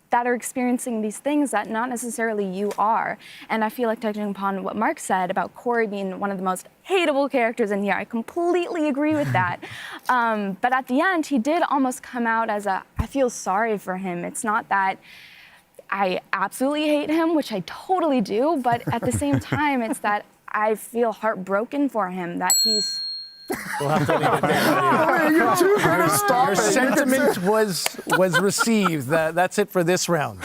that are experiencing these things that not necessarily you are. And I feel like touching upon what Mark said about Corey being one of the most hateable characters in here, I completely agree with that. But at the end, he did almost come out as I feel sorry for him. It's not that I absolutely hate him, which I totally do, but at the same time, it's that I feel heartbroken for him, that he's We'll have to leave it there. You two better stop Your it. sentiment was received. That's it for this round.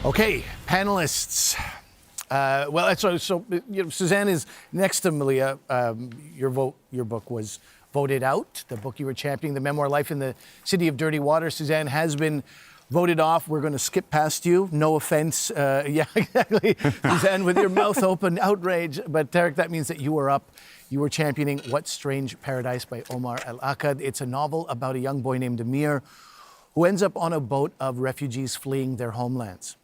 Okay, panelists. Suzanne is next to Malia. Your book was voted out. The book you were championing, The Memoir Life in the City of Dirty Water. Suzanne has been voted off. We're going to skip past you. No offense. Yeah, exactly. Suzanne, with your mouth open, outrage. But Tarek, that means that you were up. You were championing What Strange Paradise by Omar Al-Akkad. It's a novel about a young boy named Amir who ends up on a boat of refugees fleeing their homelands.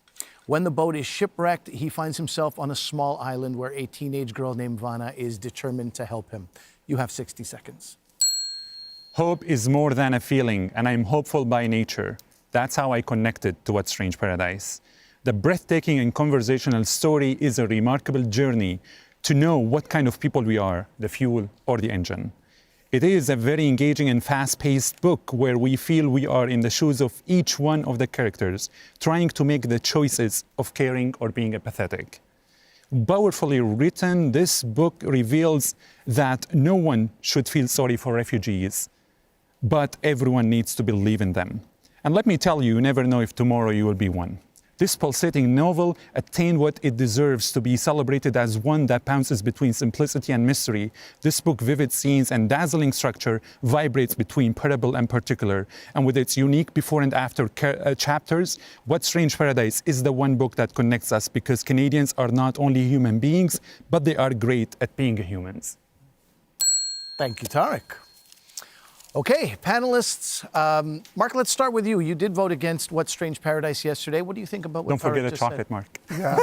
When the boat is shipwrecked, he finds himself on a small island where a teenage girl named Vanna is determined to help him. You have 60 seconds. Hope is more than a feeling, and I'm hopeful by nature. That's how I connected to What Strange Paradise. The breathtaking and conversational story is a remarkable journey to know what kind of people we are, the fuel or the engine. It is a very engaging and fast-paced book where we feel we are in the shoes of each one of the characters, trying to make the choices of caring or being apathetic. Powerfully written, this book reveals that no one should feel sorry for refugees, but everyone needs to believe in them. And let me tell you, you never know if tomorrow you will be one. This pulsating novel attained what it deserves to be celebrated as one that bounces between simplicity and mystery. This book's vivid scenes and dazzling structure vibrates between parable and particular. And with its unique before and after chapters, What Strange Paradise is the one book that connects us because Canadians are not only human beings, but they are great at being humans. Thank you, Tarek. Okay, panelists. Mark, let's start with you. You did vote against What Strange Paradise yesterday. What do you think about what Don't forget Tarek the just chocolate, said? Mark. Yeah.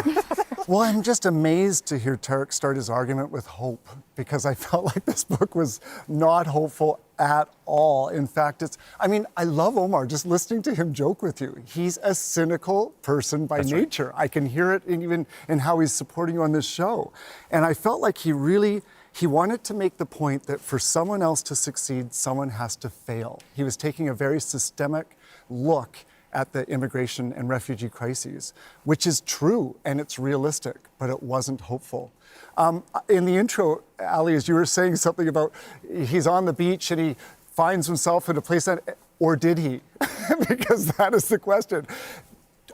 Well, I'm just amazed to hear Tarek start his argument with hope, because I felt like this book was not hopeful at all. In fact, I love Omar, just listening to him joke with you. He's a cynical person by nature. Right. I can hear it even in how he's supporting you on this show. And I felt like he wanted to make the point that for someone else to succeed, someone has to fail. He was taking a very systemic look at the immigration and refugee crises, which is true and it's realistic, but it wasn't hopeful. In the intro, Ali, as you were saying something about he's on the beach and he finds himself in a place or did he? Because that is the question.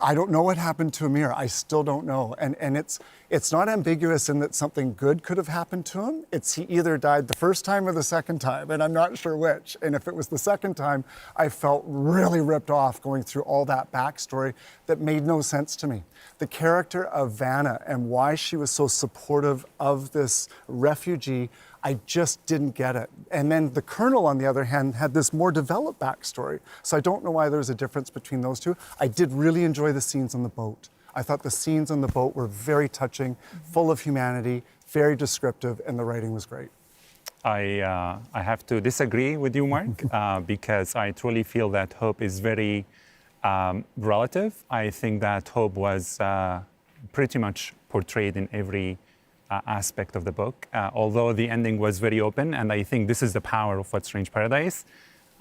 I don't know what happened to Amir. I still don't know. And it's not ambiguous in that something good could have happened to him. He either died the first time or the second time, and I'm not sure which. And if it was the second time, I felt really ripped off going through all that backstory that made no sense to me. The character of Vanna and why she was so supportive of this refugee, I just didn't get it. And then the Colonel, on the other hand, had this more developed backstory. So I don't know why there's a difference between those two. I did really enjoy the scenes on the boat. I thought the scenes on the boat were very touching, full of humanity, very descriptive, and the writing was great. I have to disagree with you, Mark, because I truly feel that hope is very relative. I think that hope was pretty much portrayed in every aspect of the book, although the ending was very open, and I think this is the power of What Strange Paradise.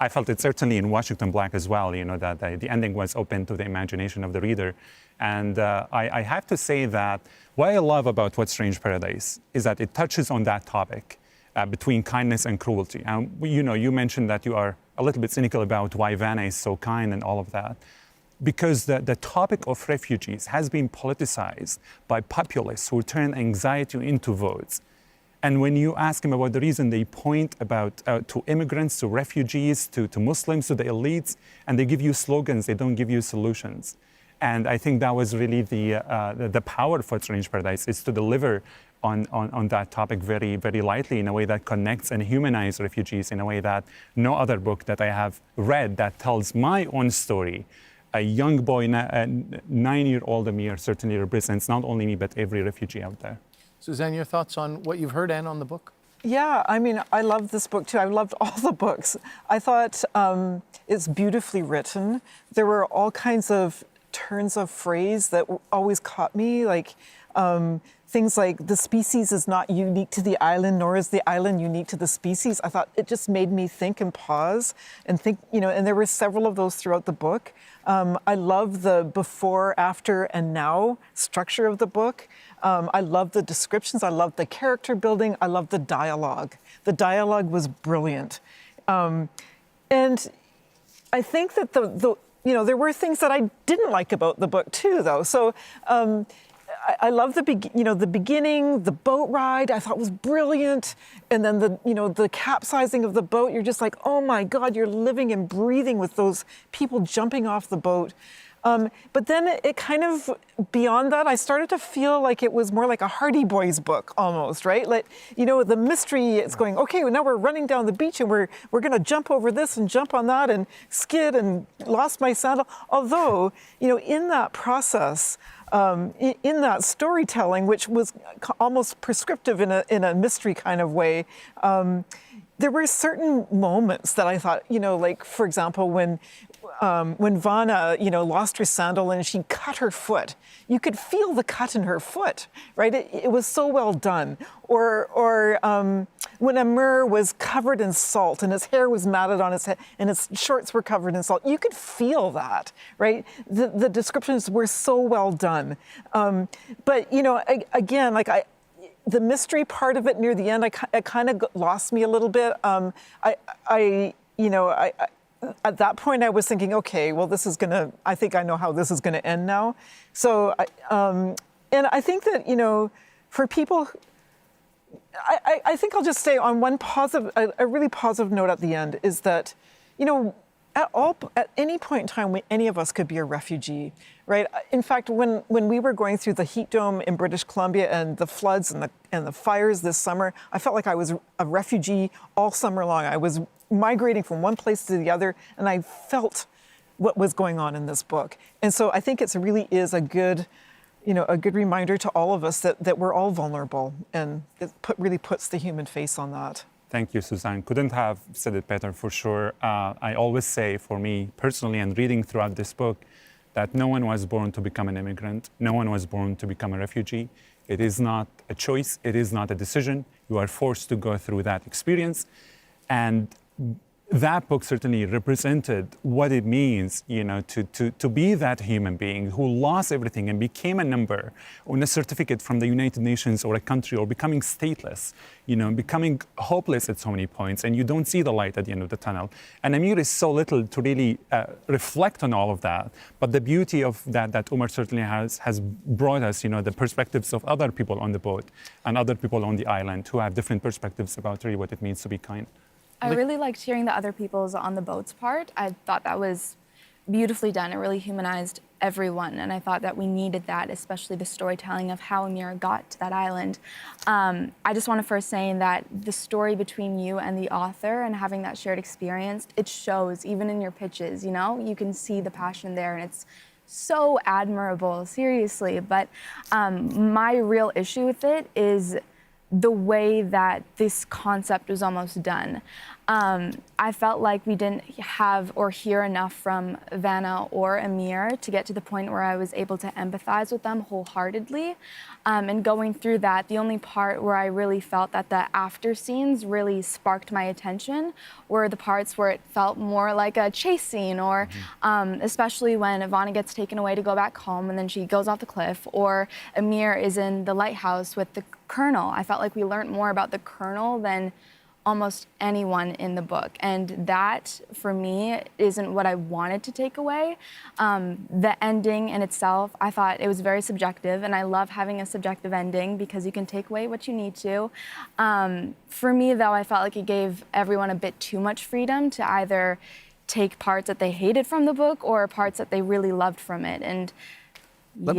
I felt it certainly in Washington Black as well, that the ending was open to the imagination of the reader. And I have to say that what I love about What Strange Paradise is that it touches on that topic between kindness and cruelty. And you mentioned that you are a little bit cynical about why Vanna is so kind and all of that. Because the topic of refugees has been politicized by populists who turn anxiety into votes. And when you ask them about the reason, they point to immigrants, to refugees, to Muslims, to the elites, and they give you slogans, they don't give you solutions. And I think that was really the power of What Strange Paradise, is to deliver on that topic very, very lightly, in a way that connects and humanizes refugees in a way that no other book that I have read that tells my own story. A young boy, a 9-year-old Amir, certainly represents not only me, but every refugee out there. Suzanne, your thoughts on what you've heard and on the book? Yeah, I love this book too. I loved all the books. I thought it's beautifully written. There were all kinds of turns of phrase that always caught me, like things like the species is not unique to the island, nor is the island unique to the species. I thought it just made me think and pause and think, and there were several of those throughout the book. I love the before, after, and now structure of the book. I love the descriptions. I love the character building. I love the dialogue. The dialogue was brilliant. And I think that there were things that I didn't like about the book too, though. So I love the beginning, the boat ride. I thought was brilliant, and then the capsizing of the boat. You're just like, oh my God, you're living and breathing with those people jumping off the boat. But then it kind of, beyond that, I started to feel like it was more like a Hardy Boys book almost, right? Like, the mystery, it's going, okay, well, now we're running down the beach and we're going to jump over this and jump on that and skid and lost my sandal. Although, in that process, in that storytelling, which was almost prescriptive in a mystery kind of way, there were certain moments that I thought, like, for example, when Vanna, lost her sandal and she cut her foot. You could feel the cut in her foot, right? It was so well done. Or when Amir was covered in salt and his hair was matted on his head and his shorts were covered in salt, you could feel that, right? The descriptions were so well done. But, again, the mystery part of it near the end, it kind of lost me a little bit. At that point, I was thinking, okay, well, I think I know how this is gonna end now. So, and I think that, for people, I think I'll just say on one positive, a really positive note at the end is that, at any point in time, any of us could be a refugee, right? In fact, when we were going through the heat dome in British Columbia and the floods and the fires this summer, I felt like I was a refugee all summer long. I was migrating from one place to the other, and I felt what was going on in this book. And so I think it really is a good reminder to all of us that we're all vulnerable, and it really puts the human face on that. Thank you, Suzanne. Couldn't have said it better, for sure. I always say, for me personally, and reading throughout this book, that no one was born to become an immigrant. No one was born to become a refugee. It is not a choice. It is not a decision. You are forced to go through that experience. And that book certainly represented what it means, to be that human being who lost everything and became a number on a certificate from the United Nations or a country, or becoming stateless, becoming hopeless at so many points, and you don't see the light at the end of the tunnel. And Amir is so little to really reflect on all of that. But the beauty of that Umar certainly has brought us, the perspectives of other people on the boat and other people on the island who have different perspectives about really what it means to be kind. I really liked hearing the other people's on the boats part. I thought that was beautifully done. It really humanized everyone, and I thought that we needed that, especially the storytelling of how Amir got to that island. I just want to first say that the story between you and the author and having that shared experience, it shows even in your pitches, you can see the passion there, and it's so admirable, seriously. But my real issue with it is the way that this concept was almost done. I felt like we didn't have or hear enough from Vanna or Amir to get to the point where I was able to empathize with them wholeheartedly. And going through that, the only part where I really felt that the after scenes really sparked my attention were the parts where it felt more like a chase scene, or especially when Vanna gets taken away to go back home and then she goes off the cliff, or Amir is in the lighthouse with the Colonel. I felt like we learned more about the Colonel than almost anyone in the book. And that, for me, isn't what I wanted to take away. The ending in itself, I thought it was very subjective, and I love having a subjective ending because you can take away what you need to. For me, though, I felt like it gave everyone a bit too much freedom to either take parts that they hated from the book or parts that they really loved from it. And Let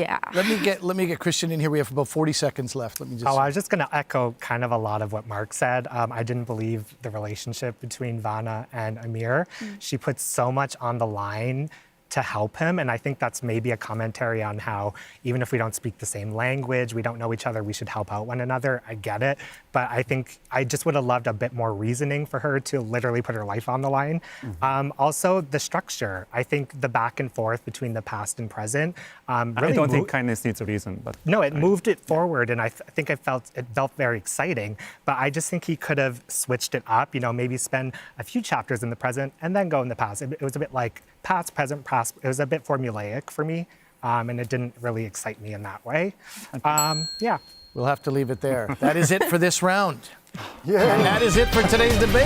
me get Christian in here. We have about 40 seconds left. Let me just. I was just going to echo kind of a lot of what Mark said. I didn't believe the relationship between Vanna and Amir. She put so much on the line to help him, and I think that's maybe a commentary on how even if we don't speak the same language, we don't know each other, we should help out one another. I get it, but I think I just would have loved a bit more reasoning for her to literally put her life on the line. Also, the structure. I think the back and forth between the past and present. Really I don't think kindness needs a reason, but no, it moved it forward, and I think it felt very exciting. But I just think he could have switched it up. Maybe spend a few chapters in the present and then go in the past. It was a bit like past, present, past. It was a bit formulaic for me, and it didn't really excite me in that way. Yeah. We'll have to leave it there. That is it for this round. Yeah. And that is it for today's debate.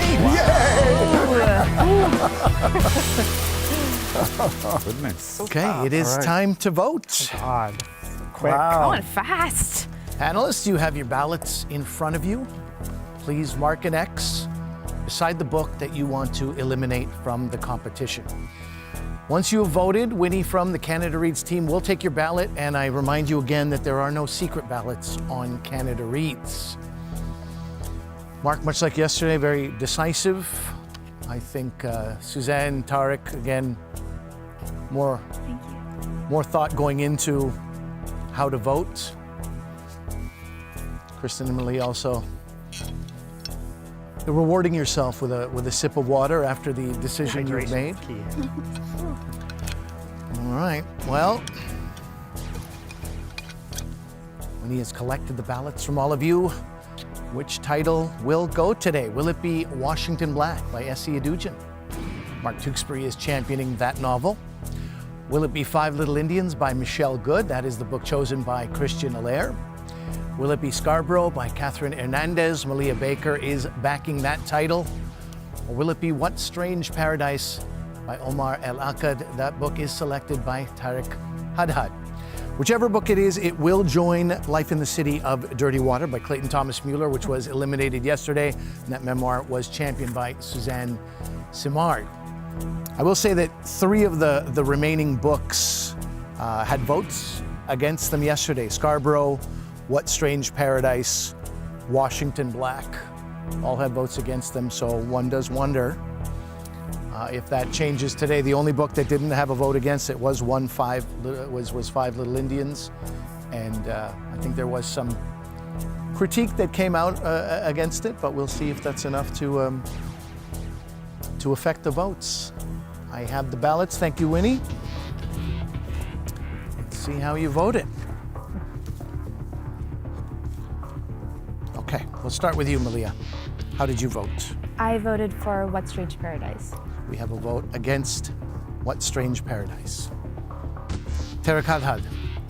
Goodness. Okay, it is time to vote. Oh God. Quick. Going fast. Panelists, you have your ballots in front of you. Please mark an X beside the book that you want to eliminate from the competition. Once you have voted, Winnie from the Canada Reads team will take your ballot, and I remind you again that there are no secret ballots on Canada Reads. Mark, much like yesterday, very decisive. I think Suzanne, Tarek, again, more thought going into how to vote. Kristen and Malie also. You're rewarding yourself with a sip of water after the decision you've made. All right, well, Winnie has collected the ballots from all of you. Which title will go today? Will it be Washington Black by S.E. Adujan? Mark Tewksbury is championing that novel. Will it be Five Little Indians by Michelle Good? That is the book chosen by Christian Allaire. Will it be Scarborough by Catherine Hernandez? Malia Baker is backing that title. Or will it be What Strange Paradise by Omar El-Akkad? That book is selected by Tariq Hadhad. Whichever book it is, it will join Life in the City of Dirty Water by Clayton Thomas Mueller, which was eliminated yesterday. And that memoir was championed by Suzanne Simard. I will say that 3 of the remaining books had votes against them yesterday. Scarborough, What Strange Paradise, Washington Black, all had votes against them, so one does wonder If that changes today, the only book that didn't have a vote against it was Five Little Indians, and I think there was some critique that came out against it, but we'll see if that's enough to affect the votes. I have the ballots. Thank you, Winnie. Let's see how you voted. Okay, we'll start with you, Malia. How did you vote? I voted for What Strange Paradise. We have a vote against What Strange Paradise. Tarek Hadhad,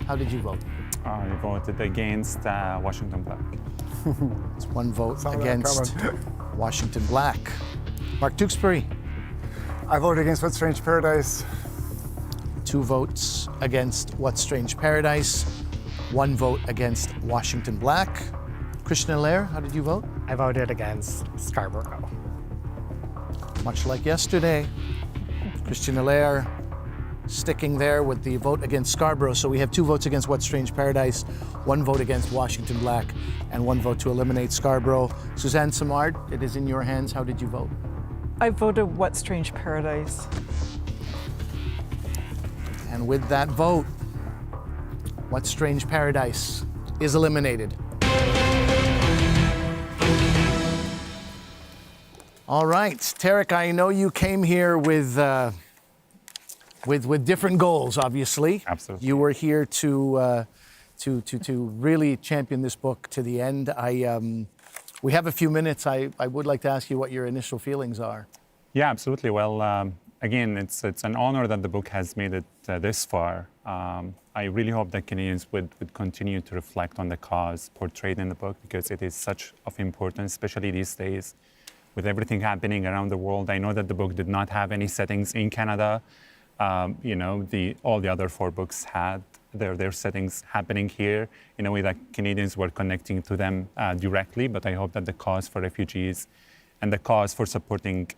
how did you vote? I voted against Washington Black. It's one vote against Washington Black. Mark Tewksbury. I voted against What Strange Paradise. 2 votes against What Strange Paradise. 1 vote against Washington Black. Christian Allaire, how did you vote? I voted against Scarborough. Much like yesterday, Christian Allaire sticking there with the vote against Scarborough. So we have 2 votes against What Strange Paradise, 1 vote against Washington Black, and 1 vote to eliminate Scarborough. Suzanne Simard, it is in your hands. How did you vote? I voted What Strange Paradise. And with that vote, What Strange Paradise is eliminated. All right, Tarek, I know you came here with different goals, obviously. Absolutely. You were here to really champion this book to the end. We have a few minutes. I would like to ask you what your initial feelings are. Yeah, absolutely. Well, again, it's an honor that the book has made it this far. I really hope that Canadians would continue to reflect on the cause portrayed in the book, because it is such of importance, especially these days with everything happening around the world. I know that the book did not have any settings in Canada. All the other 4 books had their settings happening here in a way that Canadians were connecting to them directly. But I hope that the cause for refugees and the cause for supporting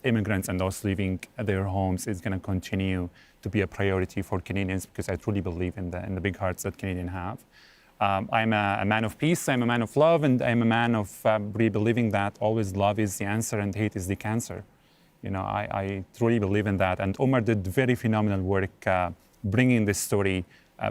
immigrants and those leaving their homes is going to continue to be a priority for Canadians, because I truly believe in the big hearts that Canadians have. I'm a man of peace, I'm a man of love, and I'm a man of really believing that always love is the answer and hate is the cancer. I truly believe in that. And Omar did very phenomenal work bringing this story,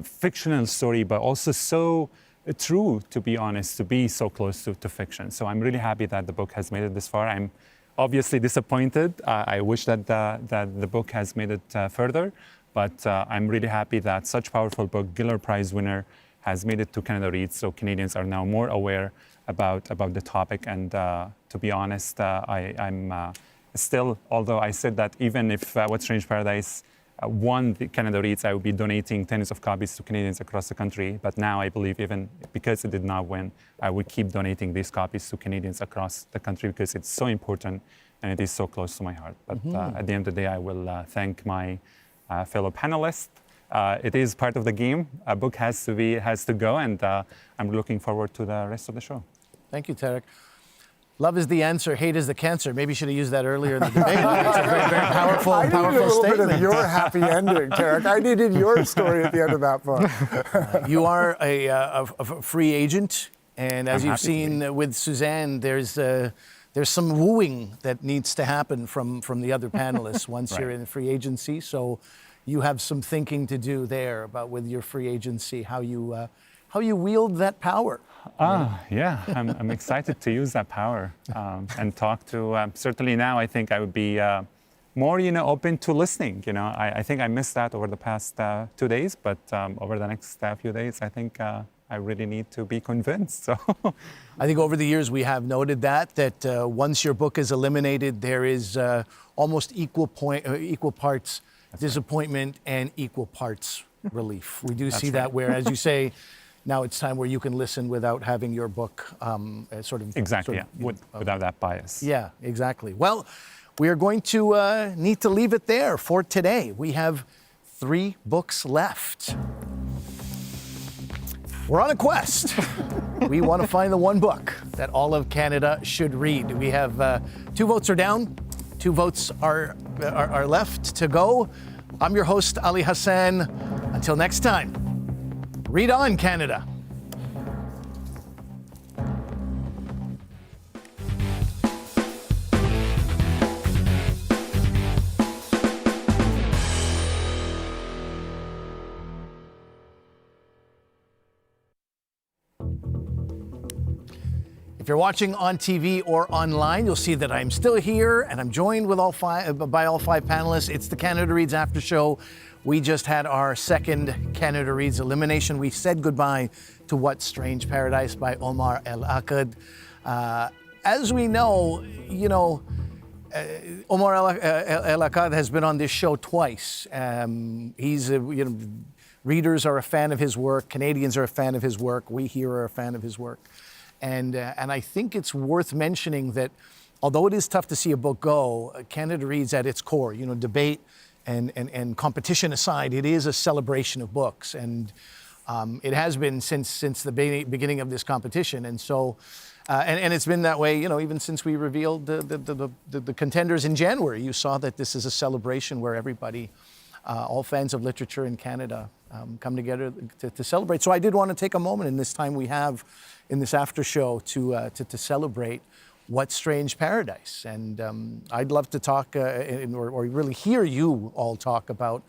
fictional story, but also so true, to be honest, to be so close to fiction. So I'm really happy that the book has made it this far. I'm obviously disappointed. I wish that the book has made it further, but I'm really happy that such powerful book, Giller Prize winner, has made it to Canada Reads, so Canadians are now more aware about the topic. And to be honest, I'm still, although I said that even if What Strange Paradise won the Canada Reads, I would be donating tens of copies to Canadians across the country. But now I believe, even because it did not win, I would keep donating these copies to Canadians across the country, because it's so important and it is so close to my heart. But at the end of the day, I will thank my fellow panelists. It is part of the game. A book has to go, and I'm looking forward to the rest of the show. Thank you, Tarek. Love is the answer, hate is the cancer. Maybe you should have used that earlier in the debate. It's a very, very powerful I needed a little statement. bit of your happy ending, Tarek. I needed your story at the end of that book. You are a free agent, and as you've seen with Suzanne, there's some wooing that needs to happen from the other panelists once you're in free agency. So you have some thinking to do there about, with your free agency, how you wield that power. Yeah, I'm excited to use that power and talk to. Certainly now, I think I would be more, open to listening. I think I missed that over the past 2 days, but over the next few days, I think I really need to be convinced. So, I think over the years we have noted that once your book is eliminated, there is almost equal parts disappointment and equal parts relief. We do see that, where, as you say, now it's time where you can listen without having your book without that bias. Yeah, exactly. Well, we are going to need to leave it there for today. We have 3 books left. We're on a quest. We want to find the one book that all of Canada should read. We have 2 votes are down, 2 votes are left to go. I'm your host, Ali Hassan. Until next time, read on, Canada. If you're watching on TV or online, you'll see that I'm still here and I'm joined with by all five panelists. It's the Canada Reads After Show. We just had our second Canada Reads elimination. We said goodbye to What Strange Paradise by Omar El-Akkad. As we know, Omar El-Akkad has been on this show twice. Readers are a fan of his work. Canadians are a fan of his work. We here are a fan of his work. And I think it's worth mentioning that although it is tough to see a book go, Canada Reads at its core, debate and competition aside, it is a celebration of books. And it has been since the beginning of this competition. And so, and it's been that way, even since we revealed the contenders in January. You saw that this is a celebration where everybody, all fans of literature in Canada, come together to celebrate. So I did want to take a moment in this time we have in this after show to celebrate What Strange Paradise. And I'd love to talk or really hear you all talk about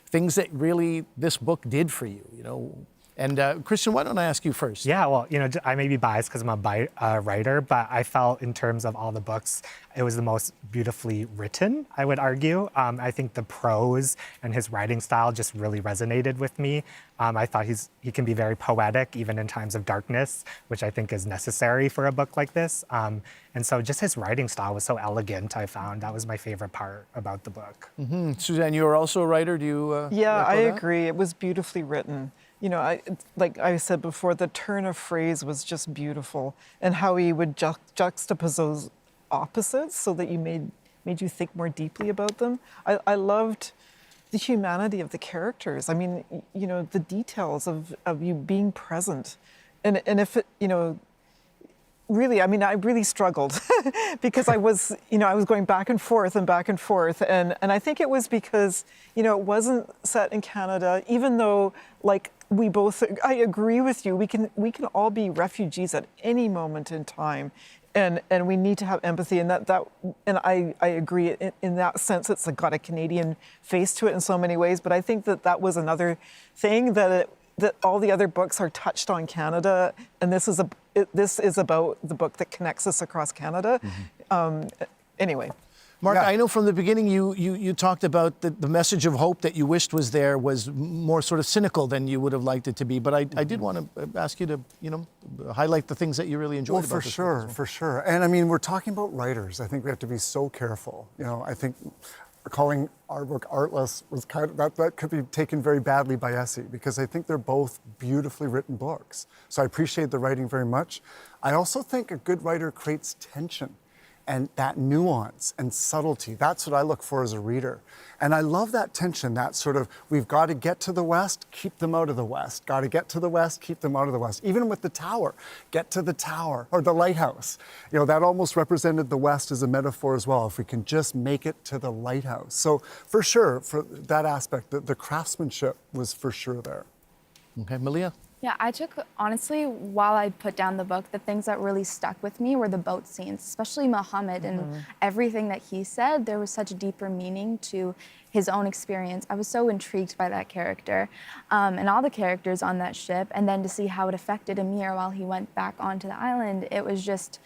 things that really this book did for you, And Christian, why don't I ask you first? Yeah, well, I may be biased because I'm a writer, but I felt in terms of all the books, it was the most beautifully written, I would argue. I think the prose and his writing style just really resonated with me. I thought he can be very poetic, even in times of darkness, which I think is necessary for a book like this. And so just his writing style was so elegant, I found. That was my favorite part about the book. Mm-hmm. Suzanne, you're also a writer. Do you Yeah, I that? agree. It was beautifully written. Like I said before, the turn of phrase was just beautiful, and how he would juxtapose those opposites so that you made you think more deeply about them. I loved the humanity of the characters. I mean, the details of you being present, and if it, really, I mean, I really struggled because I was going back and forth, and I think it was because, it wasn't set in Canada, even though, like, I agree with you, we can all be refugees at any moment in time, and we need to have empathy, and I agree in that sense. It's got a Canadian face to it in so many ways, but I think that was another thing that all the other books are touched on Canada, and this is about the book that connects us across Canada. Mm-hmm. Anyway. Mark, I know from the beginning you talked about the message of hope that you wished was there was more sort of cynical than you would have liked it to be. But I did want to ask you to, highlight the things that you really enjoyed about this book. For sure. And I mean, we're talking about writers. I think we have to be so careful. I think calling our book artless was that could be taken very badly by Essie, because I think they're both beautifully written books. So I appreciate the writing very much. I also think a good writer creates tension and that nuance and subtlety. That's what I look for as a reader. And I love that tension, that sort of, we've got to get to the West, keep them out of the West. Got to get to the West, keep them out of the West. Even with the tower, get to the tower, or the lighthouse. That almost represented the West as a metaphor as well, if we can just make it to the lighthouse. So for sure, for that aspect, the craftsmanship was for sure there. Okay, Malia? Yeah, I took, honestly, while I put down the book, the things that really stuck with me were the boat scenes, especially Muhammad and everything that he said. There was such a deeper meaning to his own experience. I was so intrigued by that character and all the characters on that ship, and then to see how it affected Amir while he went back onto the island. It was just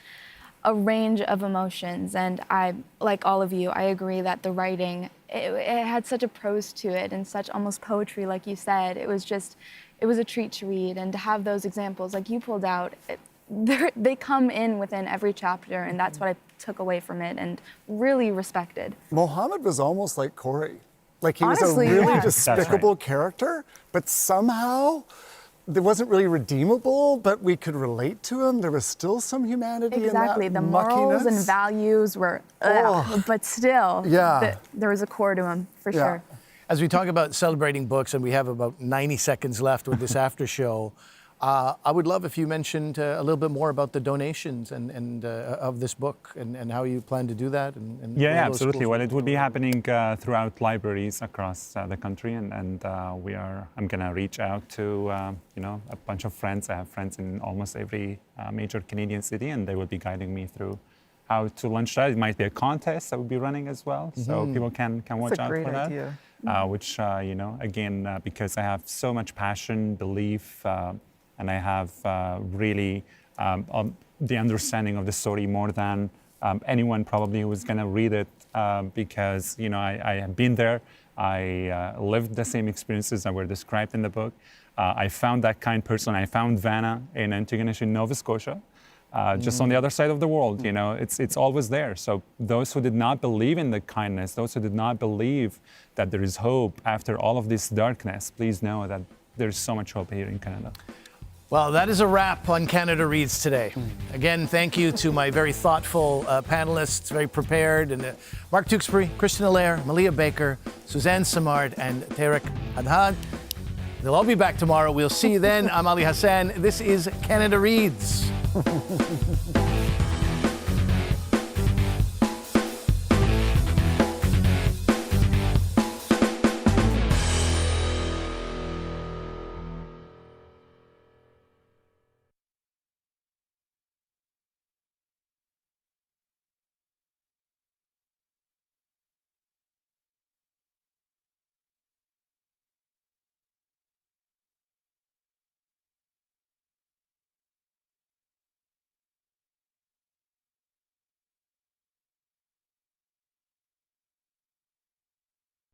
a range of emotions, and I, like all of you, I agree that the writing, it had such a prose to it and such almost poetry, like you said. It was a treat to read, and to have those examples like you pulled out, they come in within every chapter, and that's what I took away from it and really respected. Mohammed was almost like Corey. Like he Honestly, was a really yeah. despicable character, but somehow it wasn't really redeemable, but we could relate to him. There was still some humanity Exactly. in that The morals and muckiness. values were, but still, there was a core to him, for sure. As we talk about celebrating books, and we have about 90 seconds left with this after show, I would love if you mentioned a little bit more about the donations and of this book and how you plan to do that. And yeah, absolutely. Well, it will be happening throughout libraries across the country, and I'm going to reach out to a bunch of friends. I have friends in almost every major Canadian city, and they will be guiding me through how to launch that. It might be a contest that will be running as well, so people can watch out for that. Idea. Which, again, because I have so much passion, belief, and I have really the understanding of the story more than anyone probably who was going to read it, because I have been there. I lived the same experiences that were described in the book. I found that kind person. I found Vanna in Antigonish in Nova Scotia, just on the other side of the world. It's always there. So those who did not believe in the kindness, those who did not believe that there is hope after all of this darkness, please know that there's so much hope here in Canada. Well, that is a wrap on Canada Reads today. Again, thank you to my very thoughtful panelists, very prepared, and Mark Tewksbury, Christian Allaire, Malia Baker, Suzanne Simard, and Tarek Hadhad. They'll all be back tomorrow. We'll see you then. I'm Ali Hassan. This is Canada Reads.